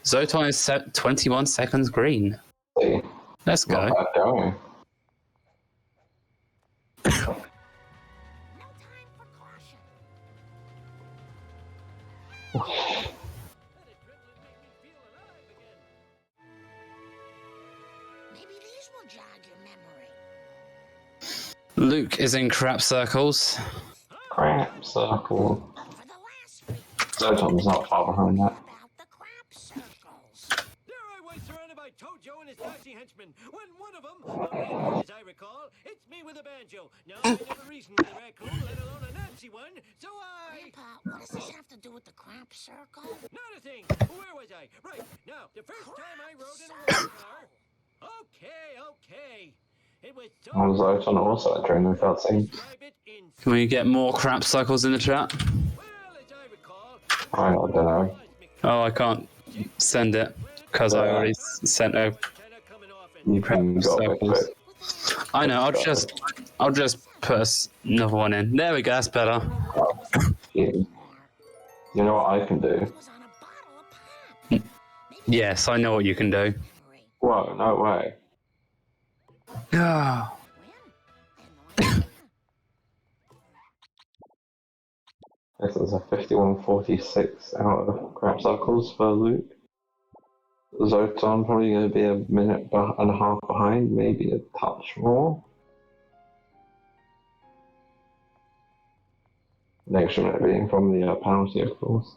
Zoton is set 21 seconds green. See, Let's go. not bad going. no time for caution. Maybe these will jog your memory. Luke is in crap circles. Crap circle. For the last week, Zoton's not far behind that. about the crap circles. There I was surrounded by Tojo and his taxi henchmen, when one of them, as I recall, it's me with a banjo. Now, I never reasoned with a raccoon, let alone a Nazi one, so I... Grandpa, what does this have to do with the crap circle? Not a thing. Where was I? Right, now, the first time I rode in a road car... Okay. It was so... I was Zoton also entering the cutscene. Describe it in... Can we get more crap circles in the chat? Well, as I recall... I don't know. Oh, I can't send it. because I already sent a You can go a bit circles. quick. I know. I'll just put another one in. There we go. That's better. You know what I can do? It was on a bottle of pop. Yes, I know what you can do. Whoa, no way. Ah. This is a 51.46 out of crap circles for Luke. Zoton probably going to be a minute and a half behind, maybe a touch more. An extra minute being from the penalty, of course.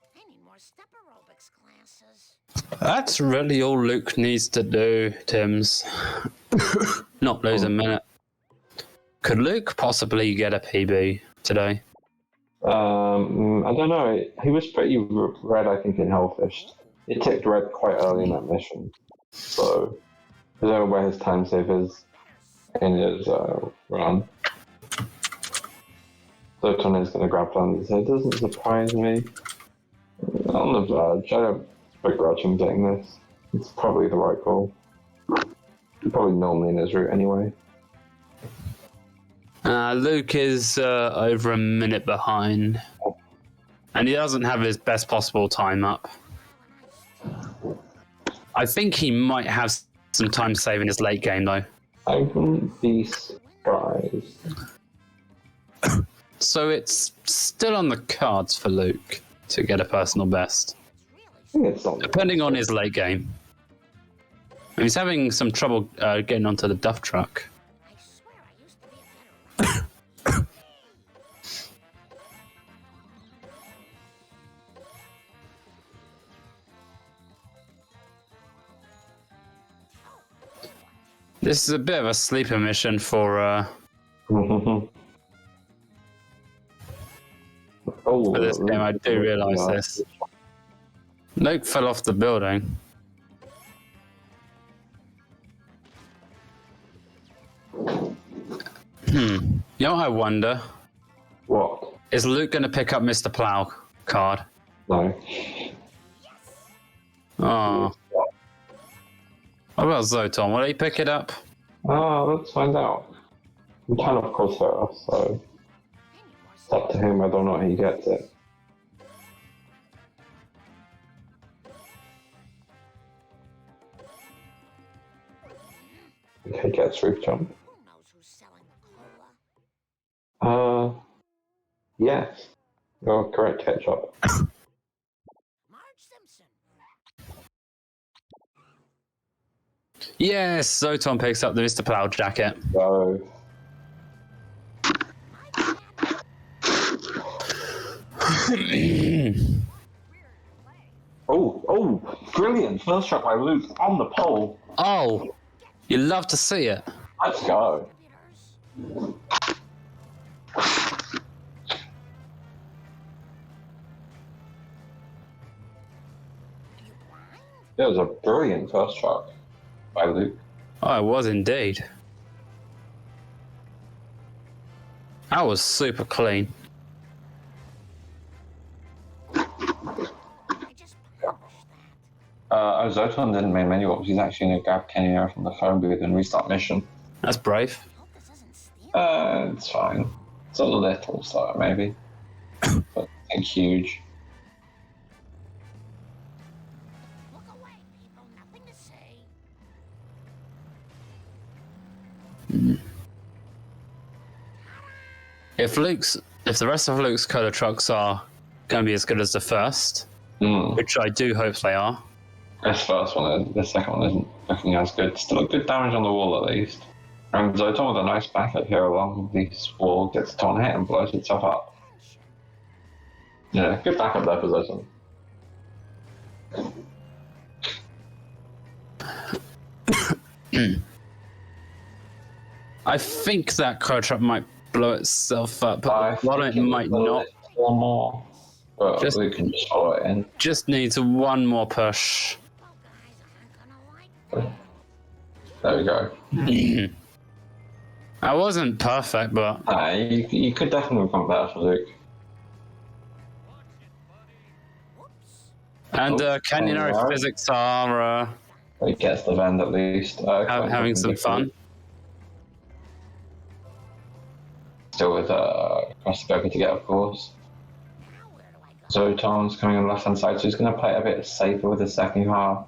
I need more step aerobics classes. That's really all Luke needs to do, Tim's. Not lose a minute. Could Luke possibly get a PB today? I don't know. He was pretty red, I think, in Hellfish. It ticked red quite early in that mission. So, I don't know where his time save is in his run. Zoton is going to grab Flanders, so it doesn't surprise me. On the verge, I don't begrudge him getting this. It's probably the right call. He's probably normally in his route anyway. Luke is over a minute behind. And he doesn't have his best possible time up. I think he might have some time save in his late game, though. I wouldn't be surprised. So it's still on the cards for Luke to get a personal best. I think it's not. Depending on his late game. He's having some trouble getting onto the duff truck. I swear I used to be a better runner. This is a bit of a sleeper mission for this game. I do realise this. Luke fell off the building. You know what I wonder? What? Is Luke going to pick up Mr. Plow card? No. Oh. What about Zoton? Will he pick it up? Let's find out. I'm kind of crosshair, so it's up to him whether or not he gets it. If he gets roof jump. Who knows who's selling the cola? Yes. You're correct, Ketchup. Marge Simpson. Yes, Zoton picks up the Mr. Plow jacket. So. Oh, brilliant. First shot by Luke on the pole. Oh, you love to see it. Let's go. It was a brilliant first shot by Luke. Oh, it was indeed. That was super clean. I just published that. Zoton didn't main menu up. He's actually going to grab Kenny Air from the phone booth and restart mission. That's brave. I hope this isn't stealing. It's fine. It's a little slow, maybe. But nothing huge. Look away, people. Nothing to say. If the rest of Luke's cola trucks are going to be as good as the first, which I do hope they are. This first one is. The second one isn't looking as good. Still a good damage on the wall at least. And Zoton with a nice backup here along this wall gets torn hit and blows itself up. Yeah, good backup there for Zoton. I think that cola truck might blow itself up, but it might not. One more. But Just- we can just follow it in. Just needs one more push. Well, guys aren't gonna like There we go. I wasn't perfect, but You could definitely become better for Luke. Whoops. And can you know physics are he gets the vend at least. having some fun? Still with Crossbow to get, of course. Zoton's coming on the left hand side, so he's going to play it a bit safer with the second half.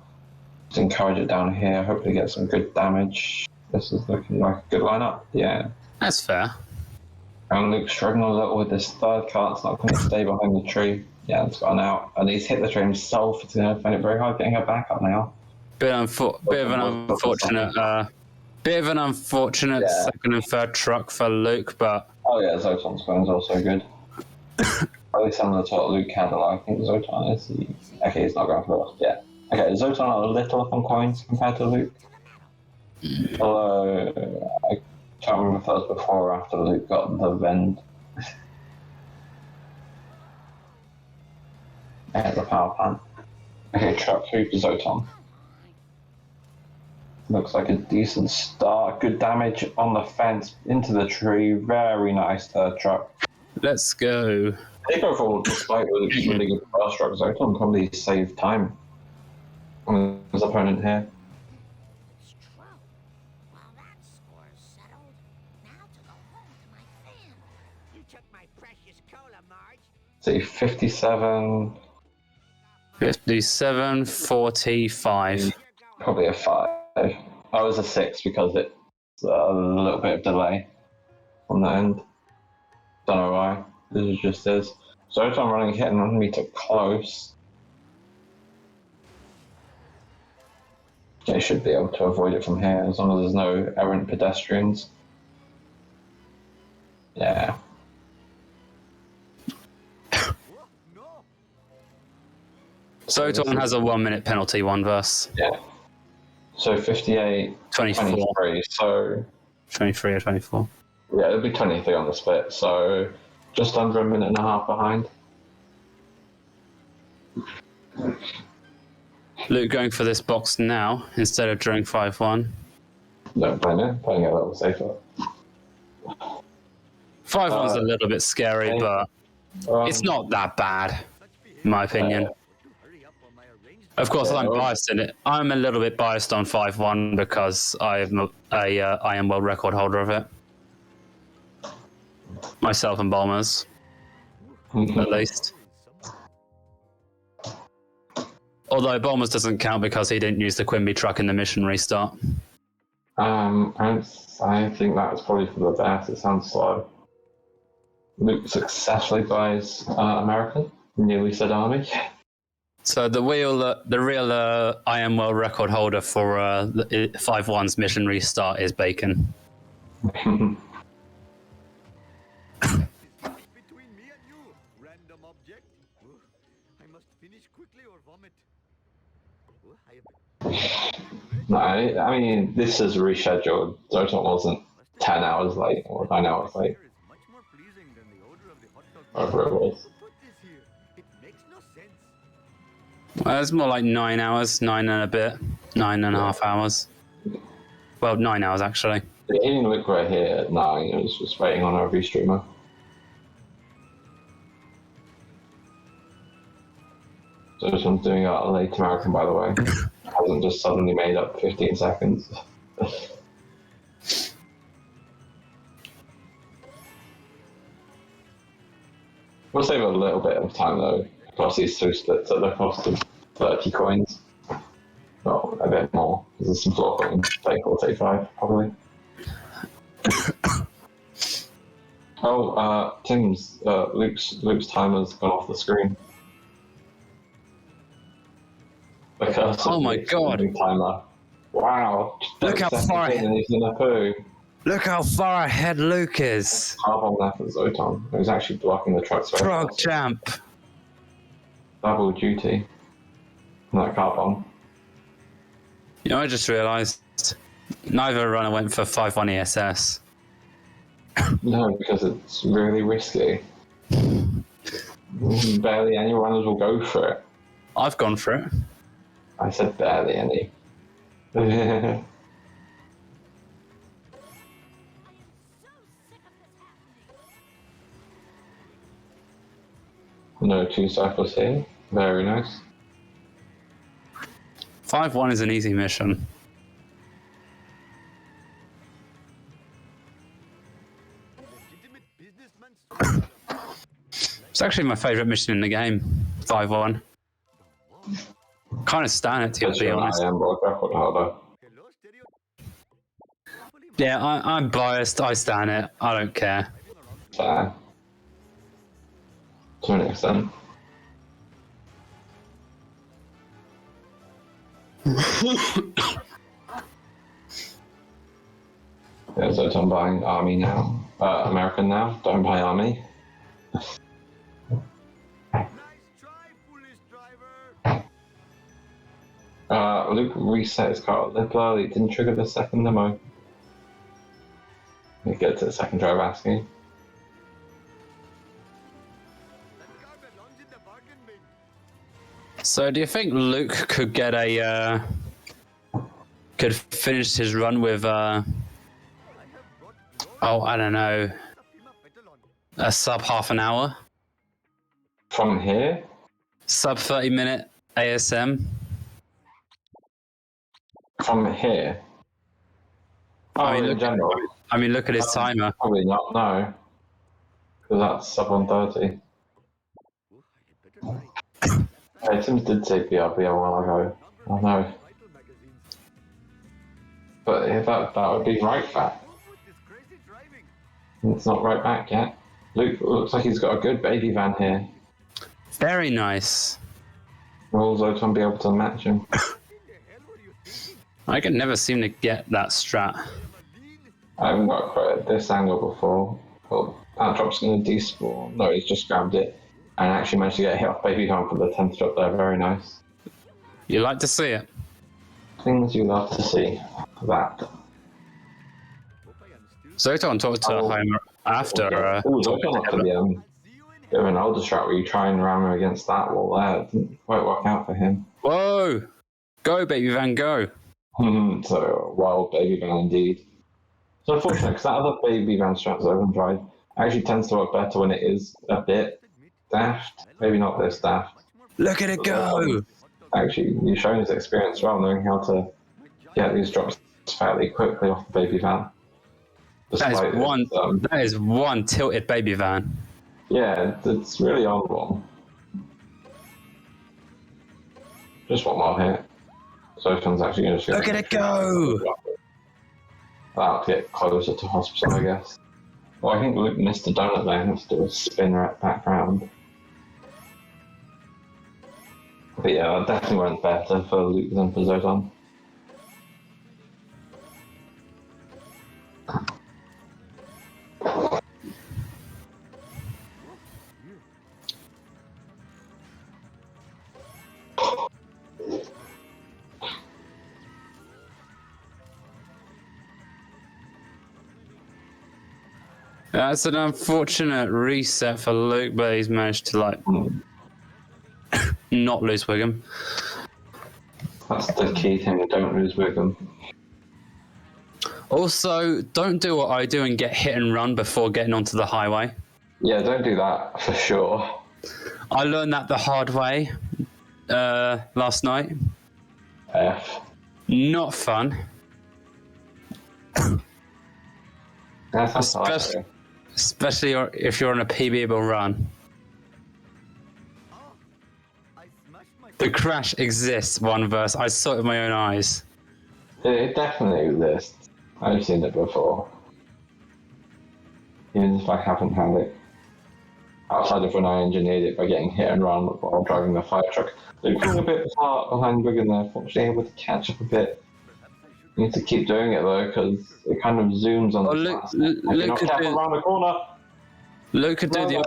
Just encourage it down here, hopefully get some good damage. This is looking like a good lineup, yeah. That's fair. And Luke's struggling a little with this third card, it's not going to stay behind the tree. Yeah, it's gone out. And he's hit the tree himself, it's going to find it very hard getting her back up now. Bit of an unfortunate second and third truck for Luke, but... Oh yeah, Zoton's going is also good. Probably similar to what Luke had, I think Zoton is. Okay, he's not going for it yet. Okay, Zoton a little up on coins compared to Luke. Although, I can't remember if that was before or after Luke got the vend. Yeah, the power plant. Okay, truck 3 for Zoton. Looks like a decent start. Good damage on the fence, into the tree. Very nice third truck. Let's go. Take overall, despite Luke's really good first truck, Zoton probably saved time on his opponent here. It's true. Well, that score's settled. Now to go home to my family. You took my precious cola, Marge. See, 57. 57, 45. Probably a 5. I was a 6 because it's a little bit of delay on the end. Don't know why. This just is. So every time I'm running hit and running me to close. They should be able to avoid it from here as long as there's no errant pedestrians. Yeah. Zoton has a 1 minute penalty, 1 verse. Yeah. So 58, 24. 23, so... 23 or 24. Yeah, it'll be 23 on the split, so just under a minute and a half behind. Luke going for this box now instead of drawing 5-1. No, playing it a little safer. 5-1's a little bit scary, but it's not that bad, in my opinion. Of course, I'm biased in it. I'm a little bit biased on 5-1 because I'm I am world record holder of it. Myself and Bombers, at least. Although Bombers doesn't count because he didn't use the Quimby truck in the mission restart. I think that was probably for the best. It sounds slow. Luke successfully buys American, newly said army. So the real I am world record holder for 5-1's mission restart is Bacon. Between me and you, random object. I must finish quickly or vomit. No, I mean, this is rescheduled. Zoton wasn't 10 hours late or 9 hours late. Whatever it was. Well, it's more like 9 hours, 9 and a bit, 9.5 hours. Well, 9 hours actually. The alien look right here at 9, it was just waiting on our restreamer. So this one's doing a late American, by the way. Hasn't just suddenly made up 15 seconds. We'll save a little bit of time though, across these 2 splits at the cost of 30 coins. Well, a bit more, because there's some floor coins, 34, 35, probably. Oh, Tim's, Luke's timer's gone off the screen. Oh my god! Timer. Wow! Look how far ahead. He's in a poo. Look how far ahead Luke is. Carbon left for Zoton. He was actually blocking the truck's Frog champ. Double duty. That carbon. You know, I just realised neither runner went for 5-1 ESS. No, because it's really risky. Barely any runners will go for it. I've gone for it. I said barely any. No 2 cycles here. Very nice. 5-1 is an easy mission. It's actually my favourite mission in the game. 5-1. Kind of stan it, to be honest. Yeah, I'm biased. I stan it. I don't care. To an extent. Yeah, so I'm buying Army now. American now. Don't buy Army. Nice try, foolish driver. Luke reset his car a little early. It didn't trigger the second demo. Let me get to the second drive asking. So, do you think Luke could get a could finish his run with I don't know, a sub half an hour? From here? Sub 30-minute ASM? From here? In general? I mean, look at his timer. Probably not, no. Because that's sub 130. Hey, Sims did say BRB a while ago. I know. But that would be right back. It's not right back yet. Luke looks like he's got a good baby van here. Very nice. Will Zoton be able to match him? I can never seem to get that strat. I haven't got quite at this angle before. Well, that drop's going to despawn. No, he's just grabbed it. And actually managed to get a hit off baby van for the 10th drop there. Very nice. You like to see it. Things you love to see. That. Zoton talked to him after. Zoton up to the bit of an older strat where you try and ram him against that wall there. It didn't quite work out for him. Whoa! Go, baby van, go! So, wild baby van indeed. It's unfortunate because that other baby van strat Zoton tried actually tends to work better when it is a bit daft. Maybe not this daft. Look at it go! Actually, he's shown his experience well, knowing how to get these drops fairly quickly off the baby van. That is one tilted baby van. Yeah, it's really on one. Just one more hit. Zoton's actually going to look at it go! That'll get closer to hospital, I guess. Well, I think Luke missed a donut there. Has to do a spin right back round. But yeah, that definitely went better for Luke than for Zoton. That's an unfortunate reset for Luke, but he's managed to not lose Wiggum. That's the key thing, don't lose Wiggum. Also, don't do what I do and get hit and run before getting onto the highway. Yeah, don't do that for sure. I learned that the hard way last night. Not fun. That's Especially if you're on a PBable run. The crash exists, one verse. I saw it with my own eyes. It definitely exists. I've seen it before. Even if I haven't had it. Outside of when I engineered it by getting hit and run while driving the fire truck. They're going a bit far behind Wigan there, fortunately able to catch up a bit. You need to keep doing it though, because it kind of zooms on Luke could do around the corner. Luke could do the...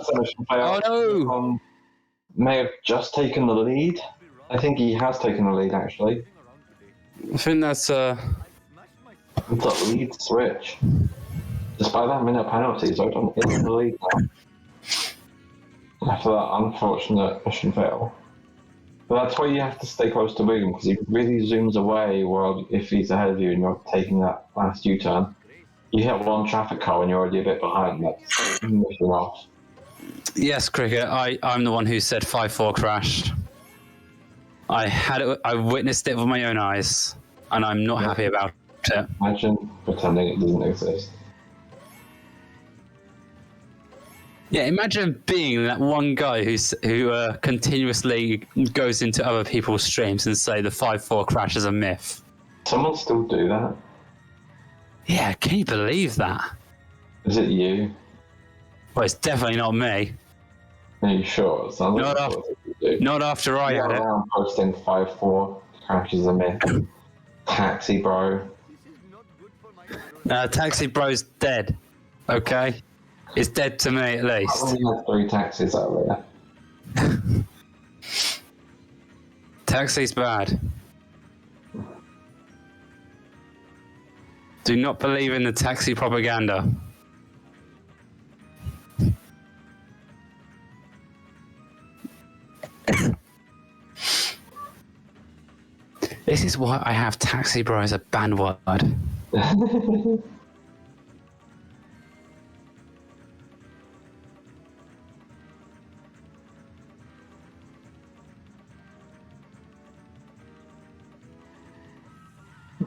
Oh no! May have just taken the lead. I think he has taken the lead actually. I think that's It's a lead switch. Despite that minute penalty, Zoton is in the lead now. After that unfortunate mission fail. But that's why you have to stay close to Wiggum, because he really zooms away while if he's ahead of you and you're taking that last U-turn. You hit one traffic car and you're already a bit behind, that's mission off. Yes, Cricket, I'm the one who said 5-4 crashed. I witnessed it with my own eyes, and I'm not happy about it. Imagine pretending it doesn't exist. Yeah, imagine being that one guy who continuously goes into other people's streams and say the 5-4 crash is a myth. Someone still do that? Yeah, can you believe that? Is it you? Well, it's definitely not me. Are you sure? It sounds like Not after I had it. I'm posting 5-4 crashes a myth. Taxi bro. Taxi bro's dead. Okay? It's dead to me at least. I only had 3 taxis over there. Taxi's bad. Do not believe in the taxi propaganda. This is why I have taxi bro as a banned word.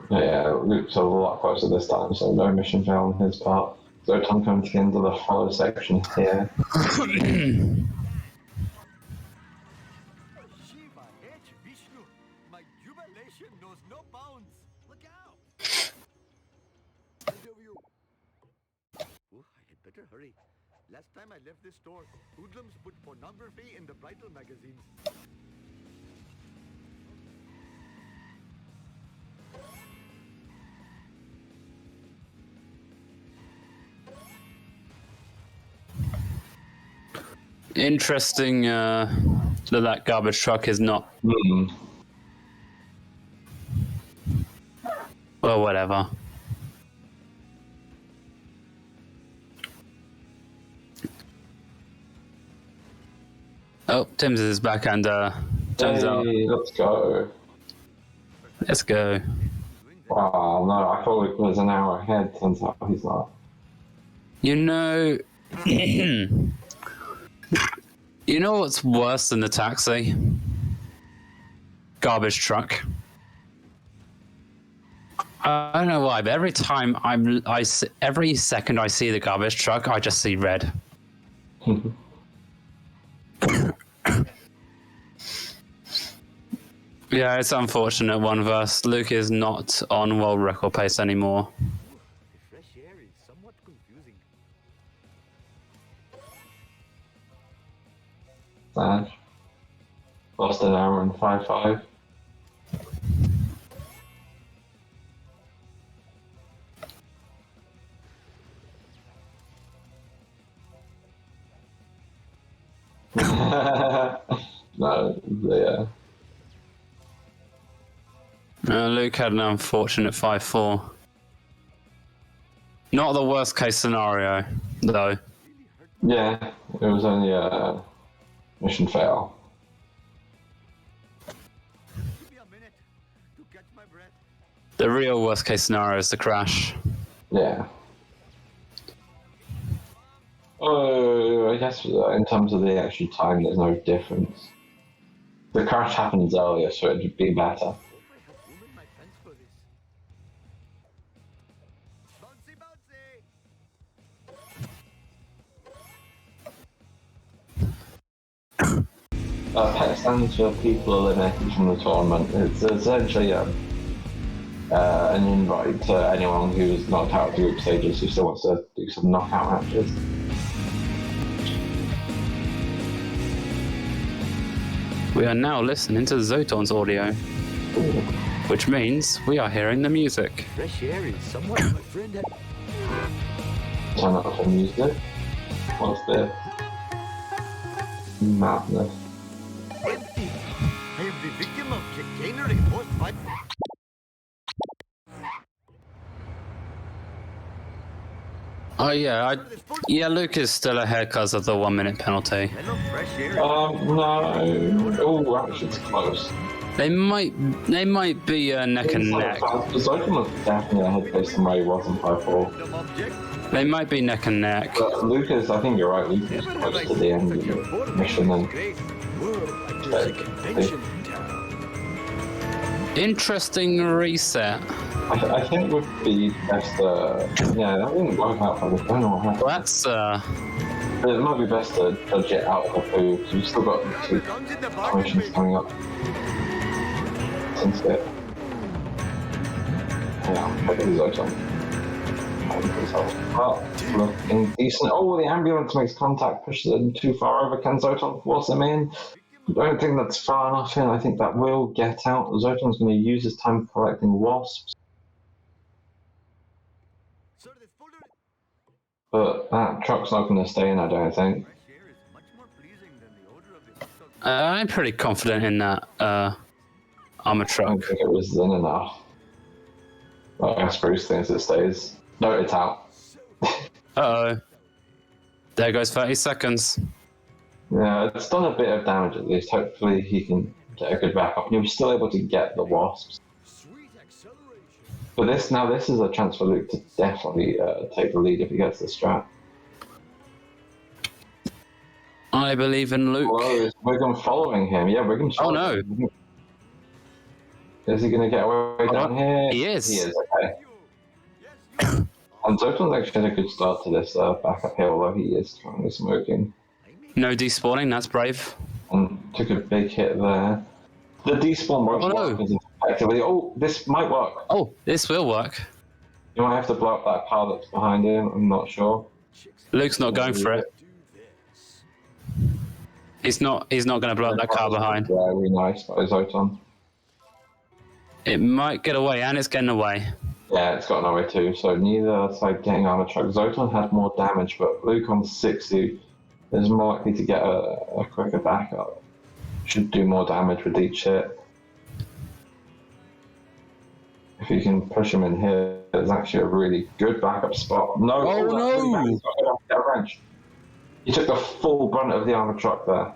Yeah, Luke's a lot closer this time, so no mission fail on his part. So Tom comes into the follow section here. Shiva H. Vishnu, my jubilation knows no bounds. Look out! Oh, I had better hurry. Last time I left this store, hoodlums put pornography in the bridal magazines. Interesting that garbage truck is not. Well, whatever. Oh, Tim's is back and turns out. Let's go. Let's go. Wow, no, I thought it was an hour ahead. Turns out he's not. You know. You know what's worse than the taxi? Garbage truck. I don't know why, but every time every second I see the garbage truck, I just see red. Yeah, it's unfortunate. One verse. Luke is not on world record pace anymore. The fresh air is somewhat confusing. Sad. Lost an hour and 5-5. No, yeah. Luke had an unfortunate 5-4. Not the worst case scenario, though. Yeah, it was only a mission fail. Give me a minute to catch my breath. The real worst case scenario is the crash. Yeah. Oh, I guess in terms of the actual time, there's no difference. The crash happens earlier, so it'd be better. I have room in my pants for this. Bouncy, bouncy! PET stands for people eliminated from the tournament. It's essentially an invite to anyone who's knocked out of group stages who still wants to do some knockout matches. We are now listening to Zoton's audio, which means we are hearing the music. Fresh air is somewhat my friend. Turn up for music. What's this? Madness. Empty. I am the victim of chicanery post-fight. Oh yeah, Luke is still ahead because of the 1 minute penalty. Hello, fresh air. No. Oh, actually, it's close. They might be neck and neck. Zoton was definitely ahead based on where he was in 5-4. Object. They might be neck and neck. But Lucas, I think you're right, Lucas was close to the end of the mission and Great. Whoa, I do see convention in town. Interesting reset. I think it would be best yeah, that didn't work out for me. I don't know what happened. Well, that's But it might be best to judge it out of the food, because you've still got 2 missions coming up. Since it. Yeah, I think it's Zoton. Well, looking decent. Oh, the ambulance makes contact, pushes them too far over. Can Zoton force them in? I don't think that's far enough in. I think that will get out. Zoton's going to use his time collecting wasps. But that truck's not going to stay in, I don't think. I'm pretty confident in that armor I truck. don't think it was in enough. Well, I guess Bruce thinks it stays. No, it's out. Uh-oh. There goes 30 seconds. Yeah, it's done a bit of damage at least. Hopefully he can get a good backup. And he was still able to get the wasps. But this is a chance for Luke to definitely take the lead if he gets the strat. I believe in Luke. Well, is Wiggum following him? Yeah, Wiggum's following him. Is he going to get away down here? He is. He is, okay. And Zoton's actually had a good start to this backup here, although he is currently smoking. No despawning, that's brave. And took a big hit there. The despawn won't work as effectively. Oh, this might work. Oh, this will work. You might have to blow up that car that's behind him, I'm not sure. Luke's not going for it. He's not going to blow up that car behind. Very nice by Zoton. It might get away, and it's getting away. Yeah, it's got nowhere too, so neither side getting armor truck. Zoton had more damage, but Luke on 60 is more likely to get a quicker backup. Should do more damage with each hit. If you can push him in here, it's actually a really good backup spot. No! Oh no! He's got to get a wrench. He took the full brunt of the armor truck there.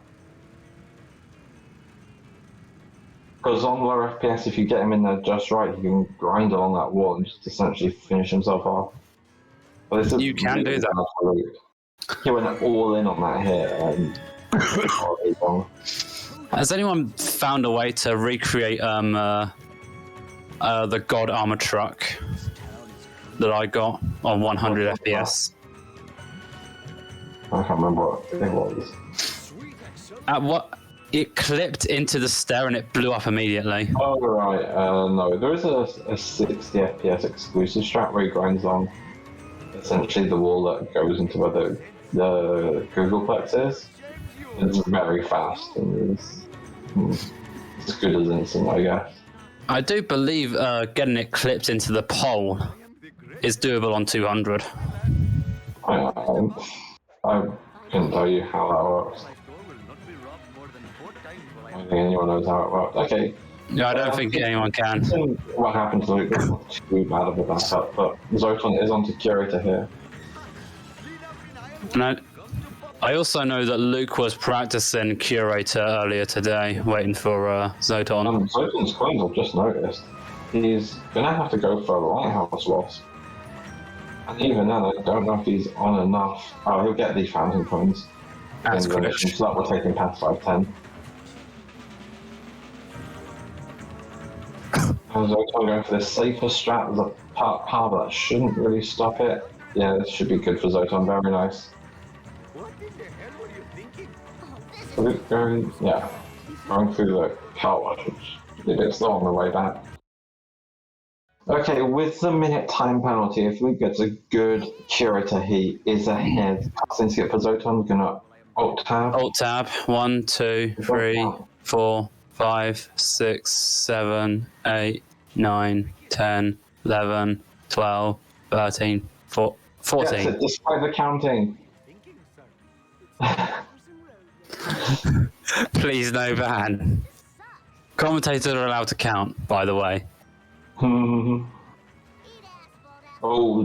Because on lower FPS, if you get him in there just right, he can grind along that wall and just essentially finish himself off. But you can do that. He went all in on that hit. Has anyone found a way to recreate the God armor truck that I got on 100 FPS? I can't remember what it was. At what? It clipped into the stair and it blew up immediately. Oh, right. No, there is a 60 FPS exclusive strat where he grinds on essentially the wall that goes into where the Googleplex is. It's very fast and it's as good as instant, I guess. I do believe getting it clipped into the pole is doable on 200. I couldn't tell you how that works. I don't think anyone knows how it works. Okay. No, I don't think anyone can. What happened to Luke? Not too bad of a backup, but Zoton is onto Curator here. And I also know that Luke was practicing Curator earlier today, waiting for Zoton. Zoton's coins, I've just noticed. He's going to have to go for a Lighthouse Wasp. And even then, I don't know if he's on enough. Oh, he'll get the Fountain coins. That's correct. So that will take him past 510. Zoton going for the safer strat. There's a car that shouldn't really stop it. Yeah, this should be good for Zoton. Very nice. What in the hell were you thinking? So Luke going through the car wash, which is a bit slow on the way back. Okay, with the minute time penalty, if Luke gets a good Curator, he is ahead. Since you get for Zoton, gonna Alt Tab. Alt Tab. 1, 2, 3, 4, 5, 6, 7, 8, 9, 10, 11, 12, 13, 14. Yes, despite the counting. Please no ban. Commentators are allowed to count, by the way. Oh,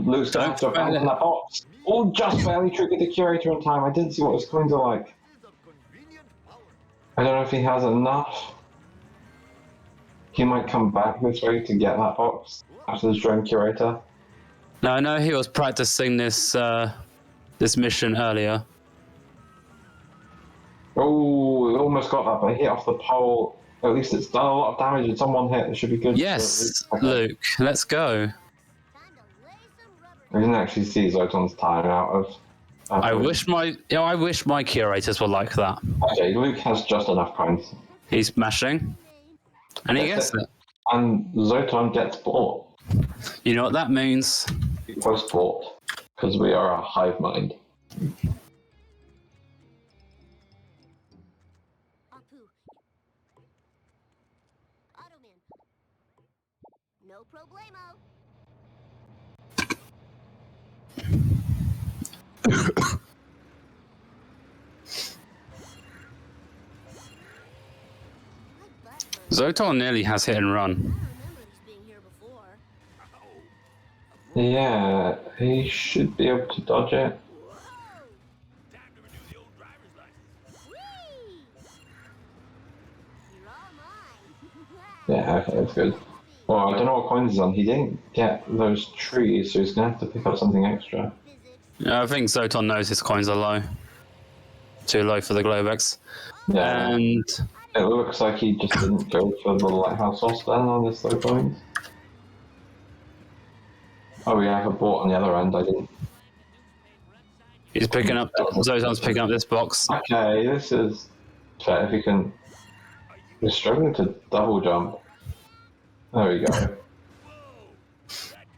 Luke's gonna have to abandon that box. Oh, just barely triggered the Curator in time. I didn't see what his coins are like. I don't know if he has enough. He might come back this way to get that box after the drone Curator. No, I know he was practicing this mission earlier. Oh, he almost got that, but he hit off the pole. At least it's done a lot of damage. It's on one hit. It should be good. Yes, Luke, let's go. I didn't actually see Zoton's time out of. I wish my curators were like that. Okay, Luke has just enough coins. He's mashing, and he gets it. And Zoton gets bought. You know what that means? He was bought because we are a hive mind. No problemo. Zoton nearly has hit and run. I remember this being here before. Yeah, he should be able to dodge it. Time to renew the old driver's license. Whee! You're all mine. Yeah, okay, that's good. Well, I don't know what coins he's on. He didn't get those trees, so he's going to have to pick up something extra. Yeah, I think Zoton knows his coins are low. Too low for the Globex. Yeah. And It looks like he just didn't go for the lighthouse source then on his low coins. Oh, yeah, I have a bought on the other end. I didn't. he's picking up. Zoton's picking up this box. Okay, this is fair if he can. He's struggling to double jump. There we go. That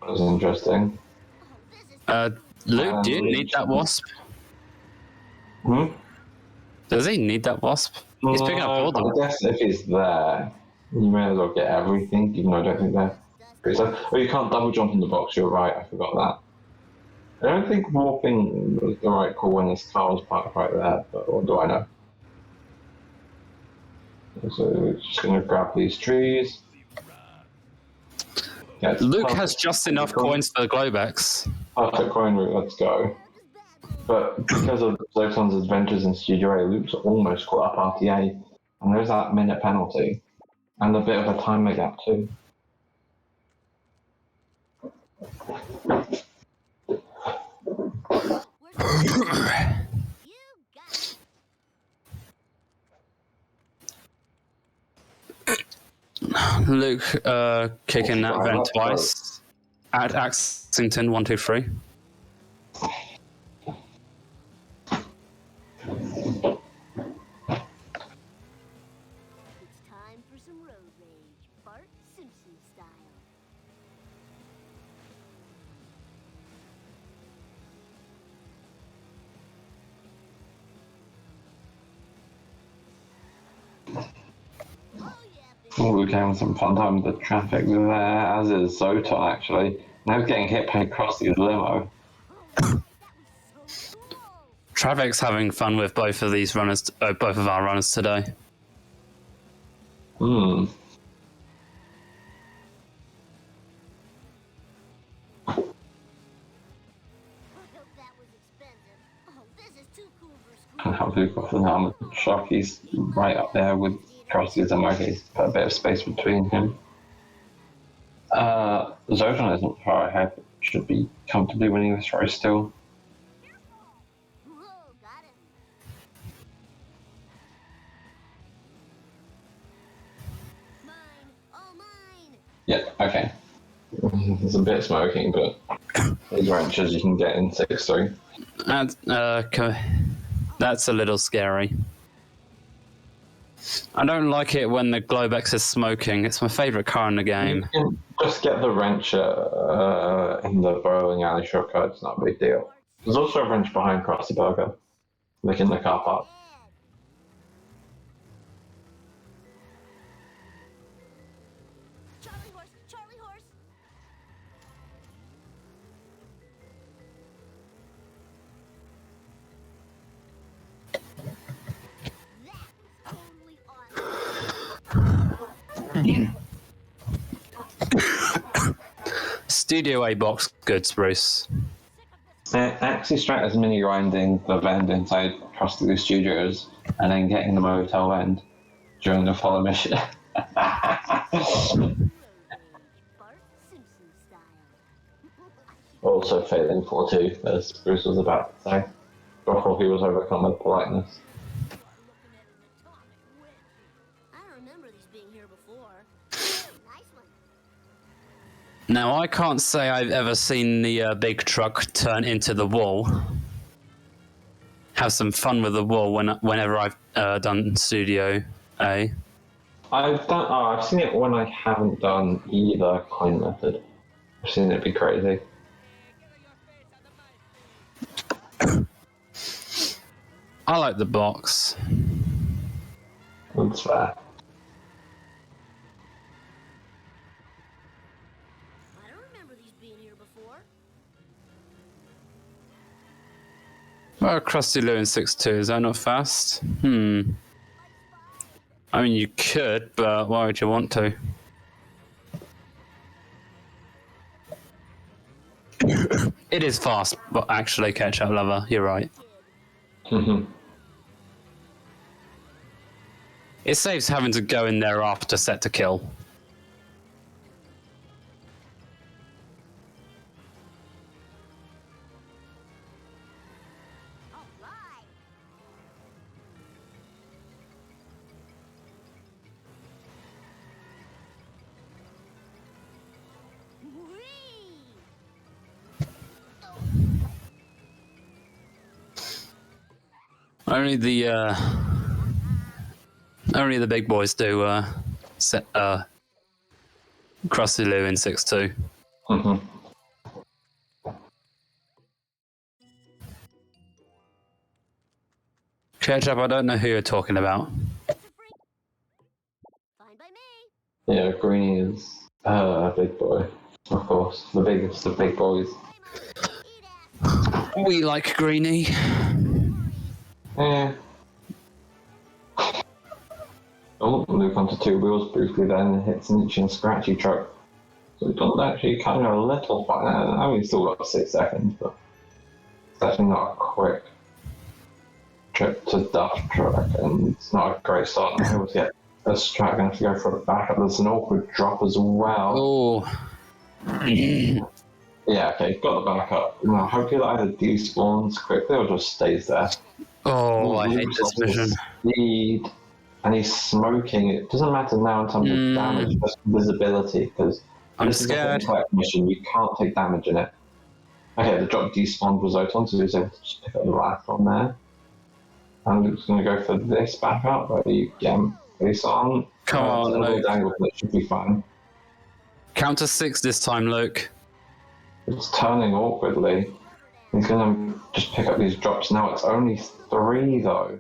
was interesting. Luke, do you need that wasp? Hmm? Does he need that wasp? He's picking up all I them. guess if he's there, you may as well get everything, even though I don't think they're pretty safe. Oh, you can't double jump in the box, you're right, I forgot that. I don't think warping was the right call when this car was parked right there, but what do I know? So we're just going to grab these trees. Luke has just enough coins for the Globex. Perfect coin route, let's go. But because of Zoton's adventures in Studio A, Luke's almost caught up RTA, and there's that minute penalty, and a bit of a timer gap too. Luke kicking that vent twice. At Axington 1, 2, 3. It's time for some road rage, Bart Simpson style. Oh, we're having some fun time with the traffic there, as is Zoton actually. Now he's getting hit by Krusty's limo. Traffic's having fun with both of these runners, both of our runners today. Hmm. I hope that was expensive. Oh, this is too cool for school. And how Luke off the arm shock, he's right up there with Krusty's and Mikey's. Put a bit of space between him. Zoton isn't far ahead, but should be comfortably winning this race still. Whoa, got it. Mine, all mine. Yeah, okay. There's a bit of smoking, but these wrenches you can get in 6-3. That's a little scary. I don't like it when the Globex is smoking. It's my favourite car in the game. You can just get the wrench in the bowling alley shortcut, it's not a big deal. There's also a wrench behind Krusty Burger, like in the car park. Charlie horse, Charlie horse. That was totally awesome. Studio A box goods, Bruce. Axie Strat is mini grinding the vent inside Krusty Studios and then getting the motel vent during the follow mission. Bart Simpson style. Also failing 4-2, as Bruce was about to say, before he was overcome with politeness. I remember these being here before. Nice one. Now, I can't say I've ever seen the big truck turn into the wall. Have some fun with the wall whenever I've done Studio A. I've seen it when I haven't done either coin method. I've seen it be crazy. I like the box. That's fair. I don't remember these being here before. Well, Krusty Lou in 6.2, is that not fast? I mean, you could, but why would you want to? It is fast, but actually, Ketchup Lover, you're right. It saves having to go in there after set to kill. All right. Whee! Only the big boys do set Krusty Lou in 6.2. Ketchup, I don't know who you're talking about. Fine by me. Yeah, Greenie is a big boy, of course. The biggest of big boys. We like Greenie. Yeah. Oh, Luke onto two wheels briefly then hits an itchy and scratchy truck. So it doesn't actually kind of a little fun. I mean, it's still got 6 seconds, but it's actually not a quick trip to Duff Truck, and it's not a great start. I'm able to get this track and have to go for a backup. There's an awkward drop as well. Oh. Yeah, okay, got the backup. Now, hopefully that either despawns quickly or just stays there. Oh, I hate this mission. Speed, and he's smoking. It doesn't matter now in terms of damage, just visibility, because I'm scared. Mission, you can't take damage in it. Okay, the drop despawned was zoton, so he was able to just pick up the rifle on there. And Luke's going to go for this backup, where you get him face on. Come on, Luke. Angle, but it should be fine. Count to 6 this time, Luke. It's turning awkwardly. He's going to just pick up these drops now. It's only 3, though.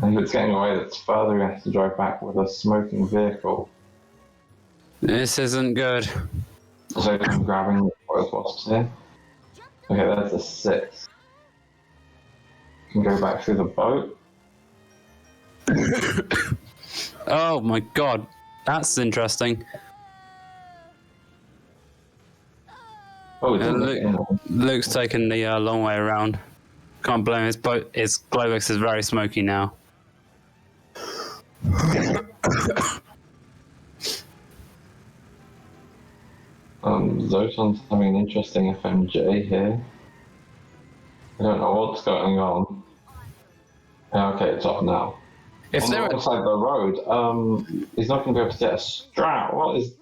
And if it's getting away, that's further. He has to drive back with a smoking vehicle. This isn't good. So I'm grabbing what was here. Okay, that's a 6. Can go back through the boat. Oh my god, that's interesting. Oh, Luke's taking the long way around. Can't blame his boat. His Globex is very smoky now. Zoton's having an interesting FMJ here. I don't know what's going on. Okay, it's off now. If on the they're other side of the road, he's not going to be able to get a strat. What is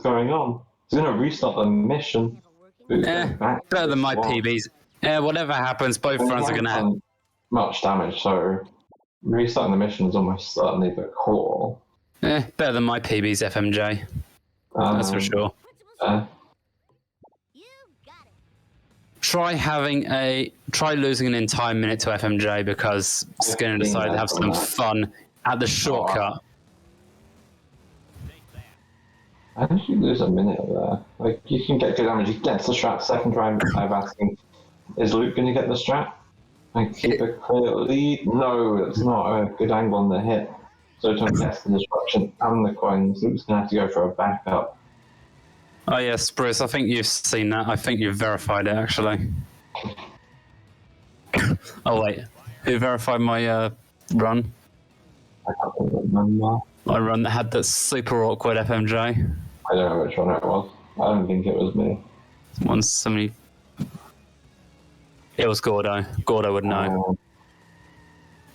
going on? He's going to restart the mission. Better than my PBs. Yeah, whatever happens, both fronts are going to have much damage, so restarting the mission is almost certainly the call. Better than my PB's FMJ. That's for sure. Try losing an entire minute to FMJ because Skinner decided to have some fun at the shortcut. How did you lose a minute there? Like, you can get good damage. He gets the strat. Second round, I'm asking, is Luke going to get the strat? And keep a clear lead? No, that's not a good angle on the hit. So Tom gets the disruption and the coins. Luke's going to have to go for a backup. Oh yes, Bruce, I think you've seen that. I think you've verified it, actually. Oh wait, who verified my run? I can't remember. My run that had that super awkward FMJ. I don't know which one it was. I don't think it was me. It was Gordo. Gordo would know.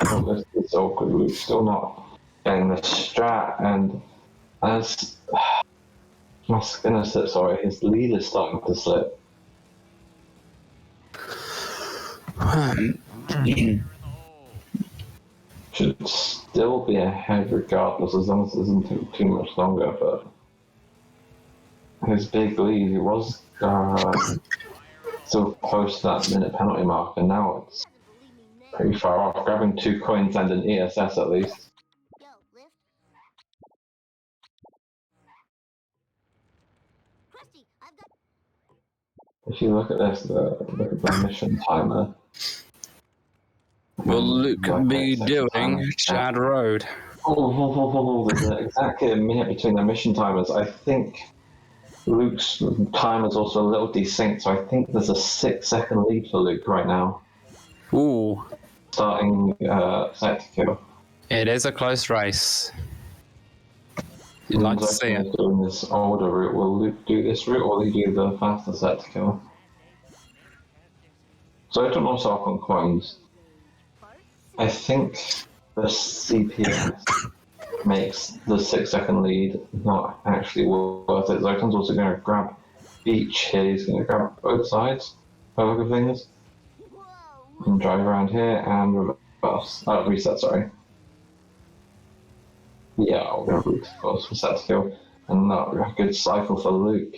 This awkward. Luke's still not getting the strat, and as my gonna slip, sorry, his lead is starting to slip. Should still be ahead regardless, as long as it doesn't take too much longer, but his big lead, he was still close to that minute penalty mark, and now it's pretty far off, grabbing 2 coins and an ESS at least. Yo, lift. Krusty, I've got. If you look at this, look at the mission timer. Will Luke be doing Chad Road? There's exactly a minute between the mission timers. I think Luke's time is also a little desynced, so I think there's a 6-second lead for Luke right now. Ooh. Starting set to kill. It is a close race. You'd like to see it. Doing this older route. Will Luke do this route, or will he do the faster set to kill? So I don't know off on coins. I think the CPS makes the 6-second lead not actually worth it. Zoton's also going to grab each here. He's going to grab both sides by the look of things. And drive around here and reverse. Reset, sorry. Yeah, I'll go route for set to kill. And not a good cycle for Luke.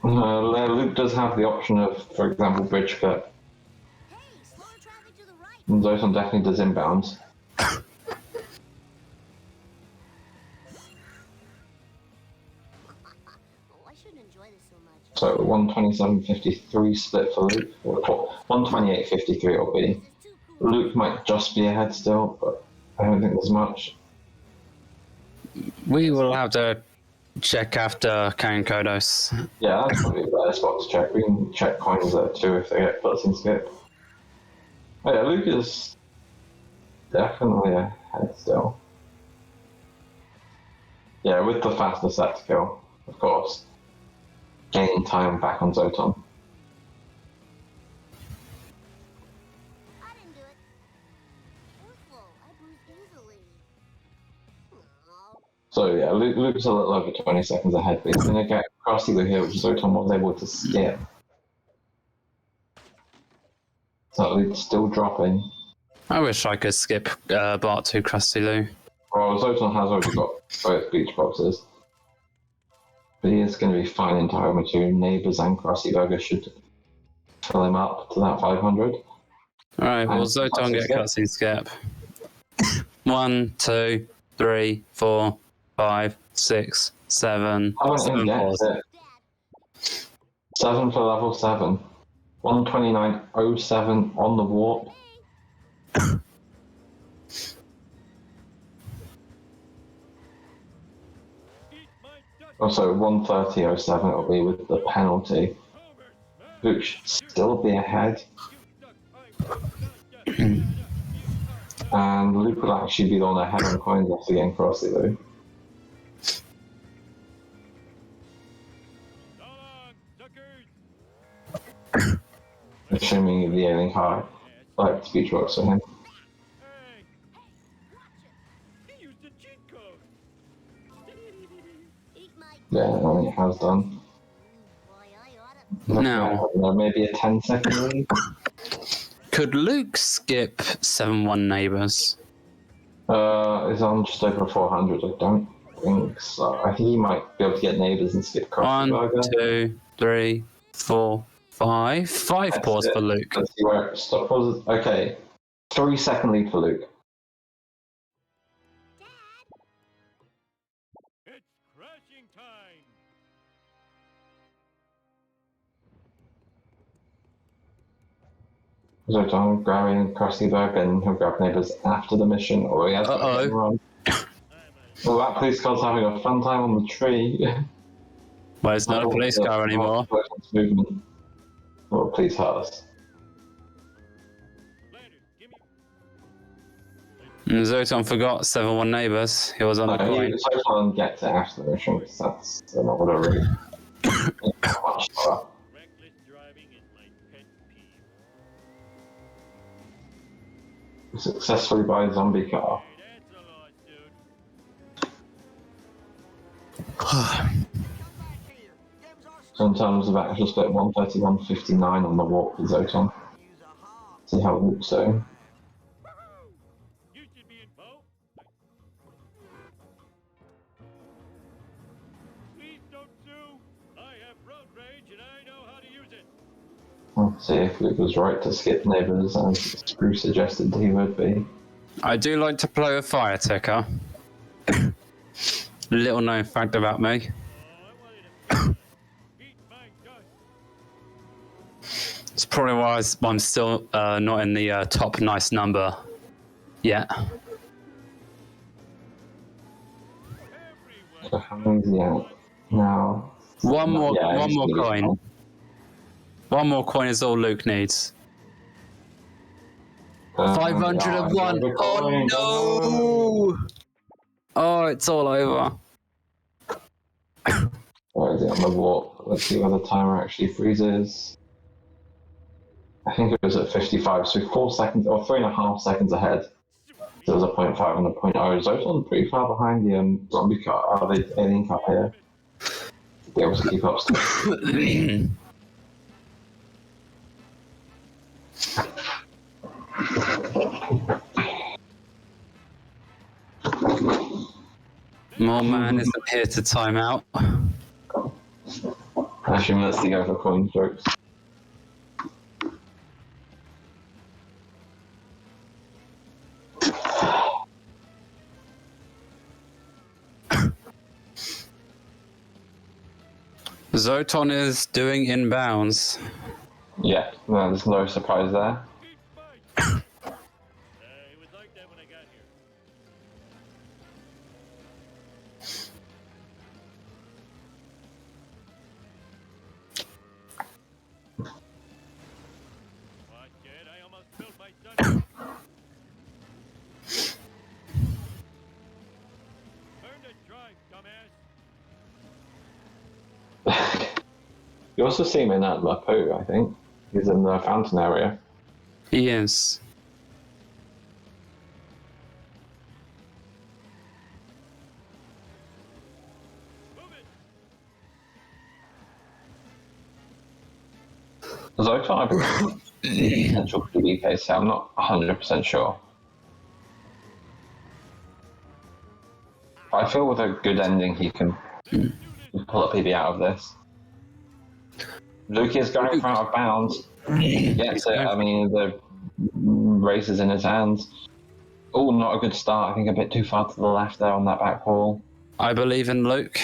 Luke does have the option of, for example, bridge cut. And Zoton definitely does inbounds. Oh, I shouldn't enjoy this so much. So 127.53 split for Luke. 128.53 it'll be. Luke might just be ahead still, but I don't think there's much. We will have to check after Kane Kodos. Yeah, that's probably a better spot to check. We can check coins there too if they get puts in skip. Oh yeah, Luke is definitely ahead still. Yeah, with the faster set to kill, of course. Gaining time back on Zoton. I didn't do it. Careful, I bruise easily. Oh. So yeah, Luke's a little over 20 seconds ahead, but he's going to get across either here, which Zoton was able to skip. So Luke's still dropping. I wish I could skip Bart to Krusty Lou. Well, Zoton has already got both beach boxes. But he is going to be fine in Time 2. Neighbours and Krusty Burger should fill him up to that 500. Alright, well, Zoton get cutscene skip. 1, 2, 3, 4, 5, 6, 7. I don't 7 even get pause. it. 7 for level 7. 129.07 on the warp. Also 130.07 it'll be with the penalty. Luke should still be ahead. And Luke will actually be the one ahead on coins after getting Crossy though. Assuming the alien car like speech works for him. Yeah, I think it has done. Now, maybe a 10-second lead. could Luke skip 7-1 Neighbours? It's on just over 400. I don't think so. I think he might be able to get Neighbours and skip Crossy 1, Burger. 2, 3, 4, 5. 5 That's pause it. for Luke. Let's see where it stops. Okay, 3-second lead for Luke. It's crashing time. Zoton grabbing Krusty Burger and he'll grab Neighbours after the mission, or he has to Uh-oh. run. Well, that police car's having a fun time on the tree. Well, it's not a police car anymore. Movement. Well, please hurt us. And Zoton forgot 7-1 Neighbours. He was on the point. Zoton gets it after the mission because that's not what I really. Much for. Reckless driving is my pet peeve. successfully by a zombie car. So in terms of actual split, 131.59 on the walk for Zoton. See how Luke's doing. Let's see if Luke was right to skip neighbours as Screw suggested he would be. I do like to play with fire ticker. Little known fact about me. It's probably why I'm still not in the top nice number yet. So how many's he out now? One more coin. coin. One more coin is all Luke needs. 501. Oh no! Oh, it's all over. Where is it on the walk? Let's see where the timer actually freezes. I think it was at 55, so 4 seconds or 3.5 seconds ahead. So there's a 0.5 and a 0.0. Zoton pretty far behind the zombie car, the alien car here. Be able to keep up still. More man isn't here to time out. Actually, let's go for coin jokes. Zoton is doing inbounds. Yeah, no, there's no surprise there. You also see him in that Lapu, I think. He's in the fountain area. He is. Zoton, I believe, potential for the UK, so I'm not 100% sure. I feel with a good ending, he can pull a PB out of this. Luke is going for out of bounds. He gets it. I mean, the race is in his hands. Oh, not a good start. I think a bit too far to the left there on that back wall. I believe in Luke.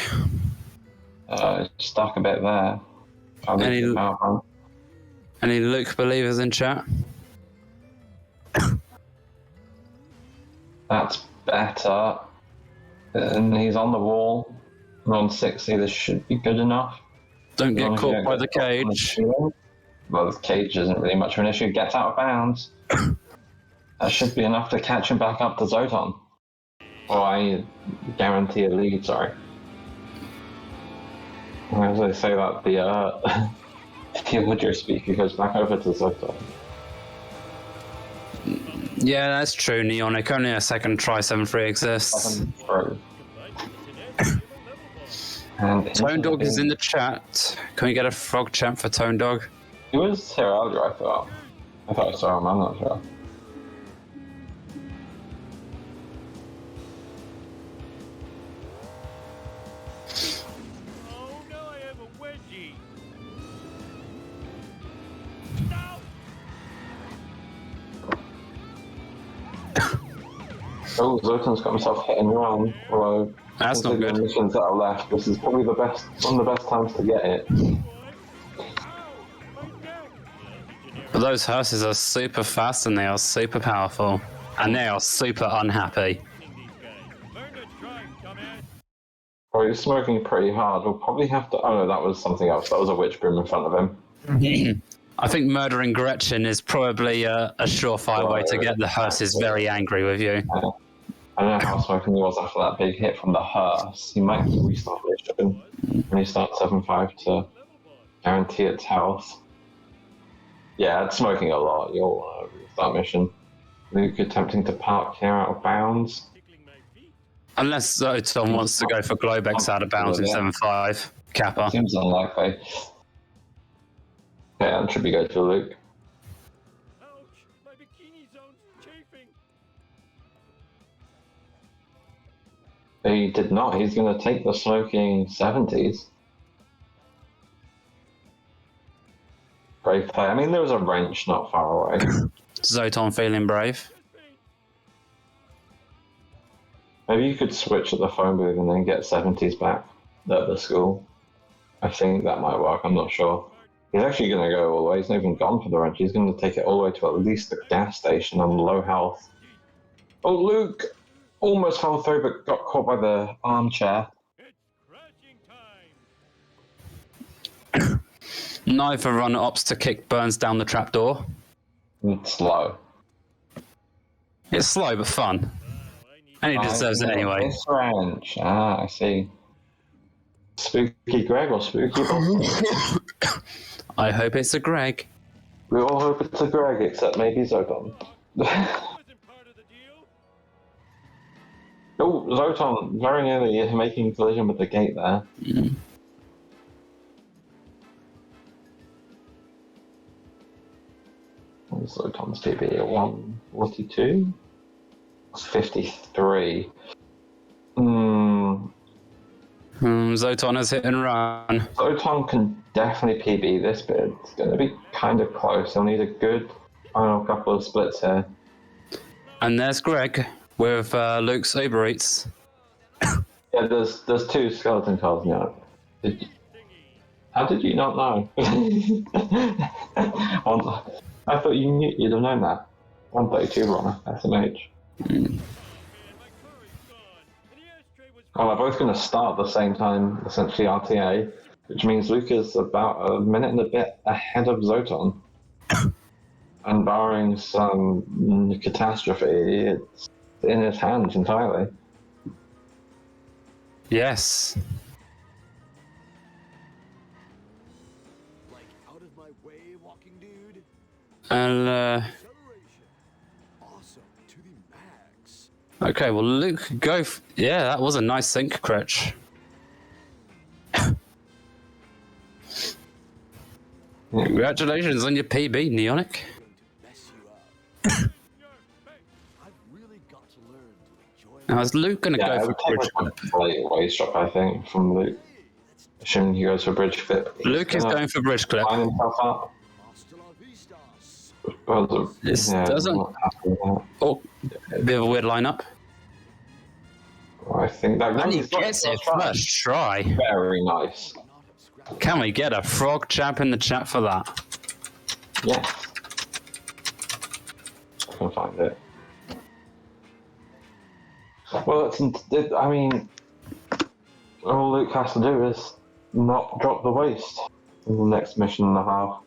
Stuck a bit there. Any Luke believers in chat? That's better. And he's on the wall. On 60, this should be good enough. Don't get caught by the cage. Well, the cage isn't really much of an issue. Gets out of bounds. That should be enough to catch him back up to Zoton. Or I guarantee a lead, sorry. As I say that, the audio speaker goes back over to Zoton. Yeah, that's true, Neonic. Only a second try 7-3 exists. And Tone Dog is in the chat. Can we get a frog champ for Tone Dog? He was here earlier, I thought. I thought I saw him, I'm not sure. Oh no, I have a wedgie. Oh, Zoton's got himself hit and run. Although, that's not good. The missions that are left, this is probably one of the best times to get it. But those hearses are super fast and they are super powerful. And they are super unhappy. Oh, he's smoking pretty hard. We'll probably have to... Oh no, that was something else. That was a witch broom in front of him. I think murdering Gretchen is probably a surefire way to get the hearses very angry with you. I don't know how smoking he was after that big hit from the hearse. He might have to restart it when he starts 7-5 to guarantee its health. Yeah, it's smoking a lot. You'll restart mission. Luke attempting to park here out of bounds. Unless Zoton wants to go for Globex out of bounds in 7-5. Kappa. Seems unlikely. Yeah, and should we go to Luke? Ouch! My bikini zone's chafing. He did not. He's going to take the smoking 70s. Brave play. I mean, there was a wrench not far away. Zoton feeling brave. Maybe you could switch at the phone booth and then get 70s back at the school. I think that might work. I'm not sure. He's actually going to go all the way. He's not even gone for the wrench. He's going to take it all the way to at least the gas station on low health. Oh, Luke almost fell through but got caught by the armchair. Neither run ops to kick burns down the trapdoor. It's slow. It's slow but fun. And he deserves it anyway. This wrench. Ah, I see. Spooky Greg or Spooky Bob? I hope it's a Greg. We all hope it's a Greg, except maybe Zoton. Oh, Zoton very nearly making a collision with the gate there. Zoton's PB at 142? It's 53. Zoton has hit and run. Zoton can definitely PB this bit. It's going to be kind of close. He'll need a good final couple of splits here. And there's Greg with Luke's Uber Eats. Yeah, there's two skeleton cars now. How did you not know? I thought you'd have known that. 132 runner, SMH. Well, they're both going to start at the same time, essentially RTA, which means Luke is about a minute and a bit ahead of Zoton. And barring some catastrophe, it's in his hands entirely. Yes. Like out of my way, walking dude. And Acceleration. Awesome to the max. okay, well Luke, go. Yeah, that was a nice sync, Critch. Congratulations on your PB, Neonic. I've really got to learn to enjoy. Now is Luke going to Yeah, go I for would bridge take clip? a late waist drop, I think, from Luke. Assuming he goes for bridge clip. Luke is going for bridge clip. Line himself up. Hasta la vista. Well, This yeah, doesn't. I'm not happy with that. Oh, a bit of a weird lineup. I think that And he he's got gets it first first try. Very nice. Can we get a frog champ in the chat for that? Yes. I can find it. Well, I mean, all Luke has to do is not drop the waist in the next mission and a half.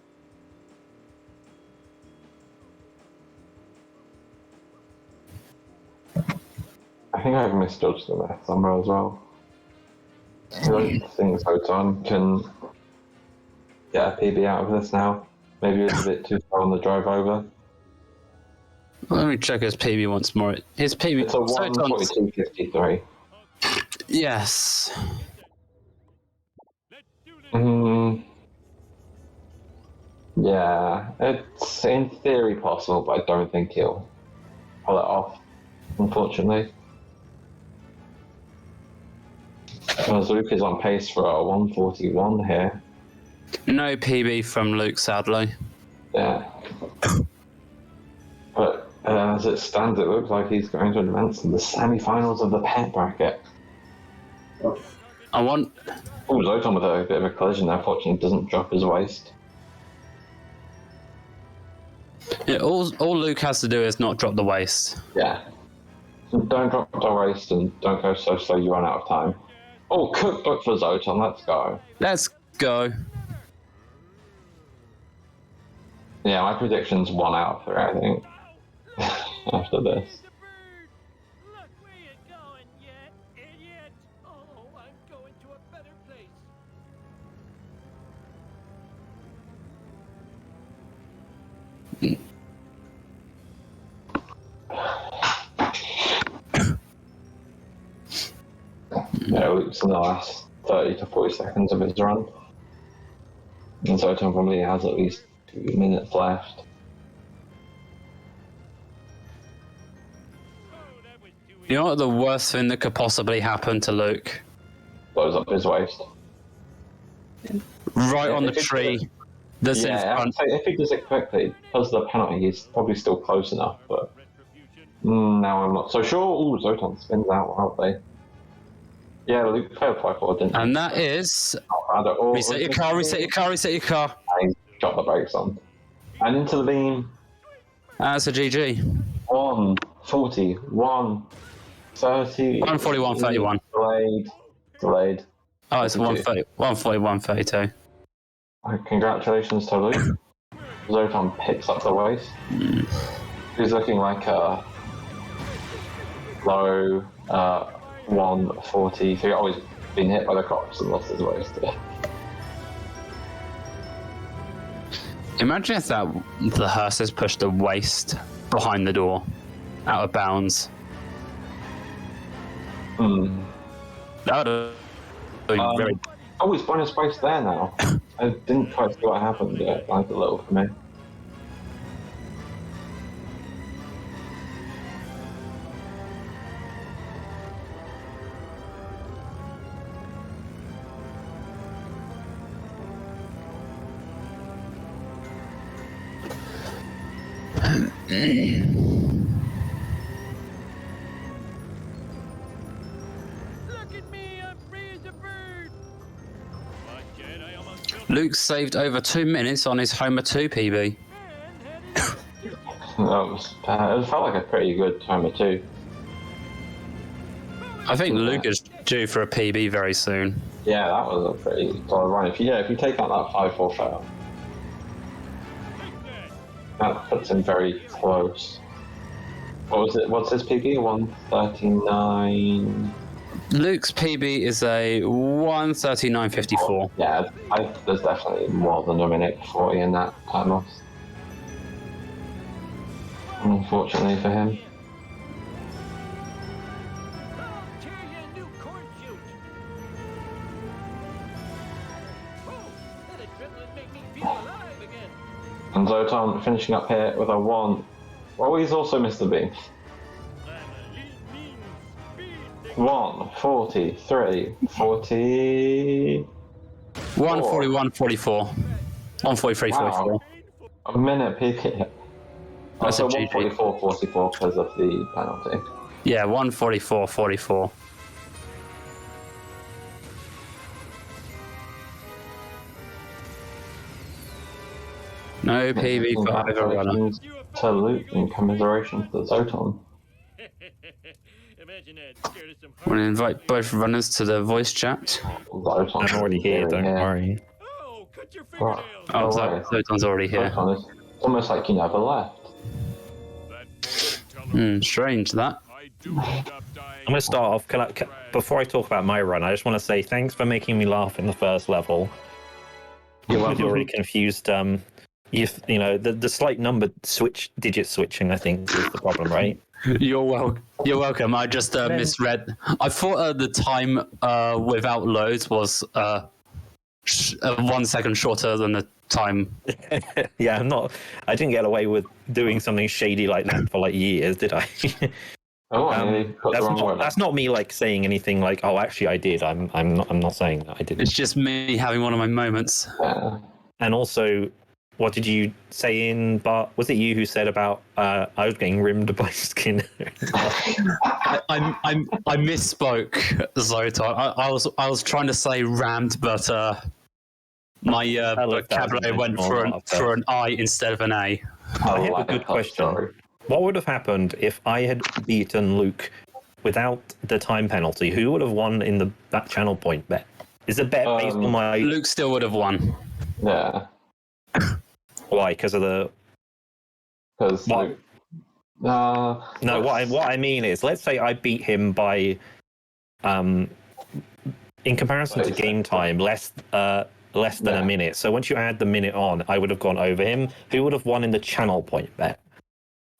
I think I've misjudged the math somewhere as well. I don't think Zoton can get a PB out of this now. Maybe it's a bit too far on the drive over. Let me check his PB once more. His PB. It's a 1:42.53. Yes. Yeah, it's in theory possible, but I don't think he'll pull it off, unfortunately. As Luke is on pace for a 141 here. No PB from Luke, sadly. Yeah. But as it stands, it looks like he's going to advance to the semi-finals of the PET bracket. I want. Oh, Zoton with a bit of a collision there. Fortunately, doesn't drop his waist. Yeah, all Luke has to do is not drop the waist. Yeah. So don't drop the waist and don't go so slow you run out of time. Oh, cookbook for Zoton. Let's go. Let's go. Yeah, my prediction's 1 out of 3, I think. After this. Look where you're going, you idiot! Oh, I'm going to a better place. Luke's in the last 30 to 40 seconds of his run. And Zoton probably has at least 2 minutes left. You know what the worst thing that could possibly happen to Luke? Blows up his waist. Right on the tree. That's in front. If he does it quickly, because of the penalty, he's probably still close enough, but now I'm not so sure. Ooh, Zoton spins out they? Yeah, Luke failed 5-4, didn't he? And that is... reset your car. He got the brakes on. And into the beam. That's a GG. 140, 130. 141.31. Delayed. Oh, it's 141.32. Congratulations to Luke. Zoton picks up the waist. He's looking like a low 140. So he's always been hit by the cops and lost his waist. Imagine if the hearses pushed the waist behind the door, out of bounds. That would have been very... Oh, he's bonus waist there now. I didn't quite see what happened yet. Like a little for me. Look at me, I'm free as a bird. But yet I almost killed Luke saved over 2 minutes on his Homer 2 PB. man, had it. It felt like a pretty good timer too. I think Luke is due for a PB very soon. Yeah, that was a pretty solid run. If you take out that 5-4 fail, that puts him very close. What was it? What's his PB? 139. Luke's PB is a 139.54. Yeah, there's definitely more than a minute 40 in that time loss. Unfortunately for him. I'll tear you a new corn shoot. Oh, that adrenaline made me feel alive again. And Zoton finishing up here with a 1. Well, he's also missed the beam. 143, 40. 141.44. 143.44. A minute PK. That's so a GG. 144.44 because of the penalty. Yeah, 144.44. No PB for either runner. Congratulations to Luke and commiserations to Zoton. Imagine that. Scared of some I want to invite both runners to the voice chat. Zoton's I'm already here, don't worry. Oh, cut your Right. fingernails. Oh, way. Zoton's already here. Zoton is almost like you never left. Strange that. I'm going to start off. Before I talk about my run, I just want to say thanks for making me laugh in the first level. You're already confused. The slight number digit switching, I think, is the problem, right? You're welcome. I just misread. I thought the time without loads was 1 second shorter than the time. Yeah, I didn't get away with doing something shady like that for like years, did I? That's not me like saying anything like, oh, actually I did. I'm not saying that I didn't. It's just me having one of my moments. And also, what did you say in Bart? Was it you who said about I was getting rimmed by Skinner? I misspoke, Zoton. I was trying to say rammed, but my vocabulary went for an I instead of an A. I have a good question. What would have happened if I had beaten Luke without the time penalty? Who would have won in that channel point bet? Is the bet based on my... Luke still would have won. Yeah. Why? Because of the... Because what? No, what I mean is, let's say I beat him by, in comparison to game time, less than a minute. So once you add the minute on, I would have gone over him. Who would have won in the channel point bet?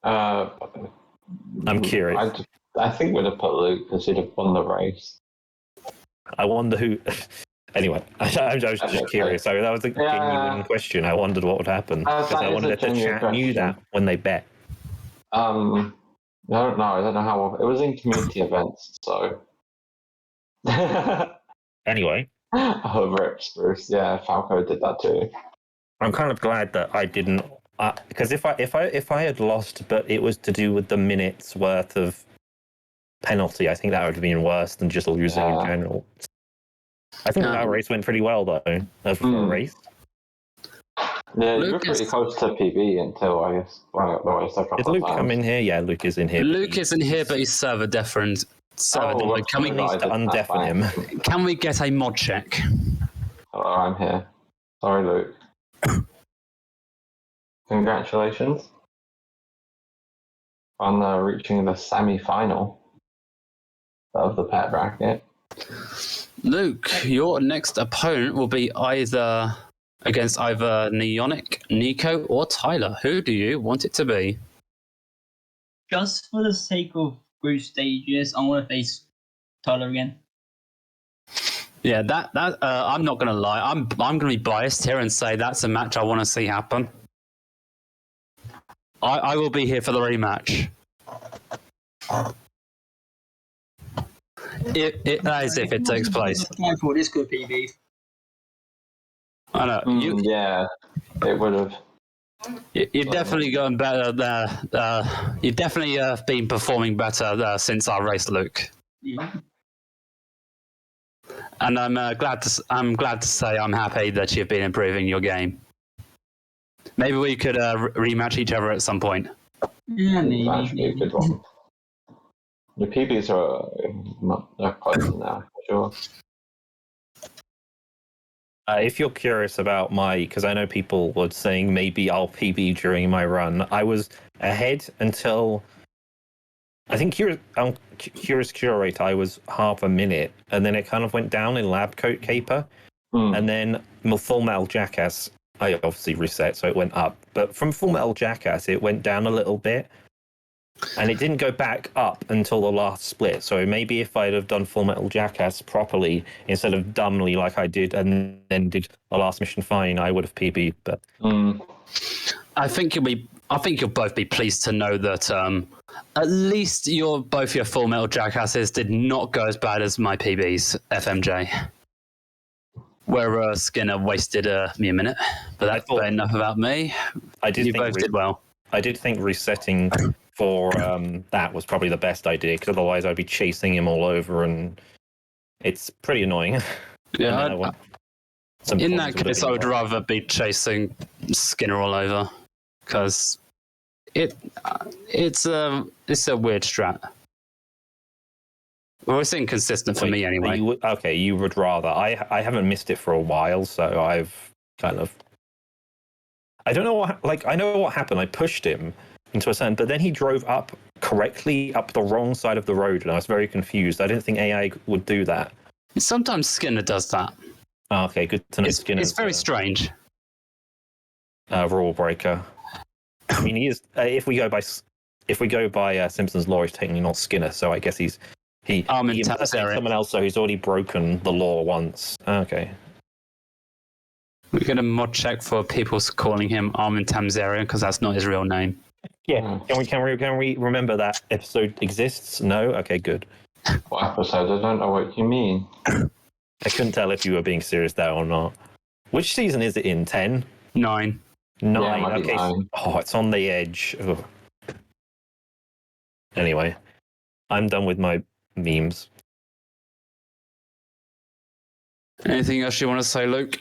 I'm curious. I think we'd have put Luke because he'd have won the race. I wonder who. Anyway, I was just curious. So that was a genuine question. I wondered what would happen because I wondered if the chat knew that when they bet. I don't know. I don't know how it was in community events. So anyway, rip Spruce. Yeah, Falco did that too. I'm kind of glad that I didn't, because if I had lost, but it was to do with the minutes worth of penalty, I think that would have been worse than just losing in general. I think that race went pretty well though, for a race. Yeah, you were pretty close to PB until I guess. Did Luke come in here? Yeah, Luke is in here. Luke isn't here, but he's server deafened. Can we need to undeafen him? Can we get a mod check? Hello, I'm here. Sorry, Luke. Congratulations on reaching the semi-final of the pet bracket. Luke, your next opponent will be against either Neonic, Nico, or Tyler. Who do you want it to be? Just for the sake of group stages, I want to face Tyler again. Yeah, that I'm not gonna lie. I'm gonna be biased here and say that's a match I want to see happen. I will be here for the rematch. As if it takes place. This could be. I know. Yeah, it would have. You've definitely gotten better there. You've definitely been performing better since our race, Luke. Yeah. And I'm glad to say I'm happy that you've been improving your game. Maybe we could rematch each other at some point. Yeah, maybe. Actually a good one. The PBs are close now, for sure. If you're curious about because I know people were saying maybe I'll PB during my run. I was ahead until I think Curious Curate. I was half a minute, and then it kind of went down in Lab Coat Caper, and then Full Metal Jackass. I obviously reset, so it went up. But from Full Metal Jackass, it went down a little bit. And it didn't go back up until the last split. So maybe if I'd have done Full Metal Jackass properly, instead of dumbly like I did and then did the last mission fine, I would have PB'd. But I think you'll both be pleased to know that at least both your Full Metal Jackasses did not go as bad as my PBs, FMJ. Where Skinner wasted me a minute. But that's enough about me. You both did well. I did think resetting for that was probably the best idea, because otherwise I'd be chasing him all over, and it's pretty annoying. Yeah, in that case, I would rather be chasing Skinner all over, because it's a weird strat. Well, it's inconsistent for me anyway. You would rather. I haven't missed it for a while, so I've kind of. I don't know what. I know what happened. I pushed him into a certain, but then he drove up correctly up the wrong side of the road, and I was very confused. I didn't think AI would do that. Sometimes Skinner does that. Oh, okay, good to know. It's very strange. Rule breaker. I mean, he is. If we go by Simpson's law, he's technically not Skinner, so I guess he impersonates someone else, so he's already broken the law once. Okay. We're going to mod check for people calling him Armin Tamzarian, because that's not his real name. Yeah. Can we remember that episode exists? No? Okay, good. What episode? I don't know what you mean. I couldn't tell if you were being serious there or not. Which season is it in? 10? 9. 9. Yeah, okay. 9. Oh, it's on the edge. Ugh. Anyway, I'm done with my memes. Anything else you want to say, Luke?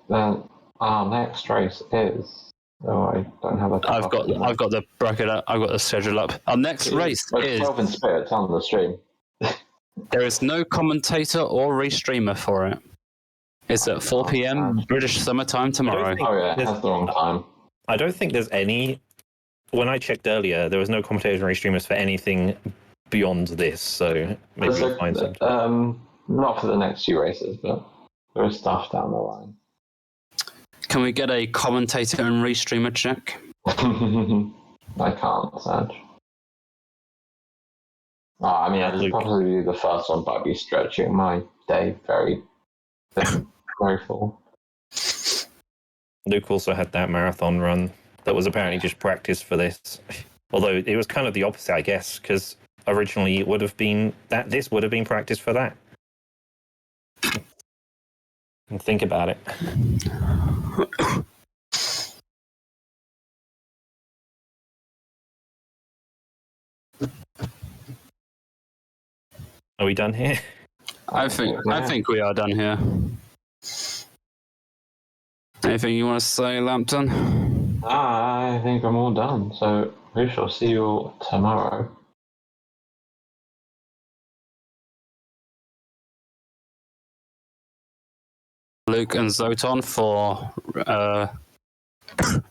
Then our next race is. Oh, I don't have a. I've got the bracket up. I've got the schedule up. Our next race is. 12 in Spirits on the stream. There is no commentator or restreamer for it. It's at 4 p.m. British summertime tomorrow. Oh yeah, it has the wrong time. I don't think there's any. When I checked earlier, there was no commentators or restreamers for anything beyond this. So maybe we'll find something. Not for the next few races, but there is stuff down the line. Can we get a commentator and restreamer check? I can't, Saj. I mean, I'd probably do the first one, but I'd be stretching my day very full. Luke also had that marathon run that was apparently just practice for this. Although it was kind of the opposite, I guess, because originally it would have been that this would have been practice for that. And think about it. Are we done here? I think we are done here. Anything you want to say, Lampton? I think I'm all done. So we shall see you all tomorrow. Luke and Zoton for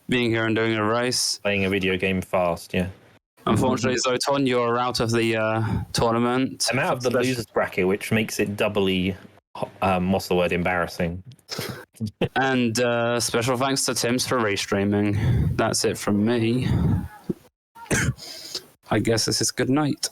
being here and doing a race. Playing a video game fast, yeah. Unfortunately, Zoton, you're out of the tournament. I'm out of the losers bracket, which makes it doubly, what's the word, embarrassing. And special thanks to Tim's for restreaming. That's it from me. I guess this is good night.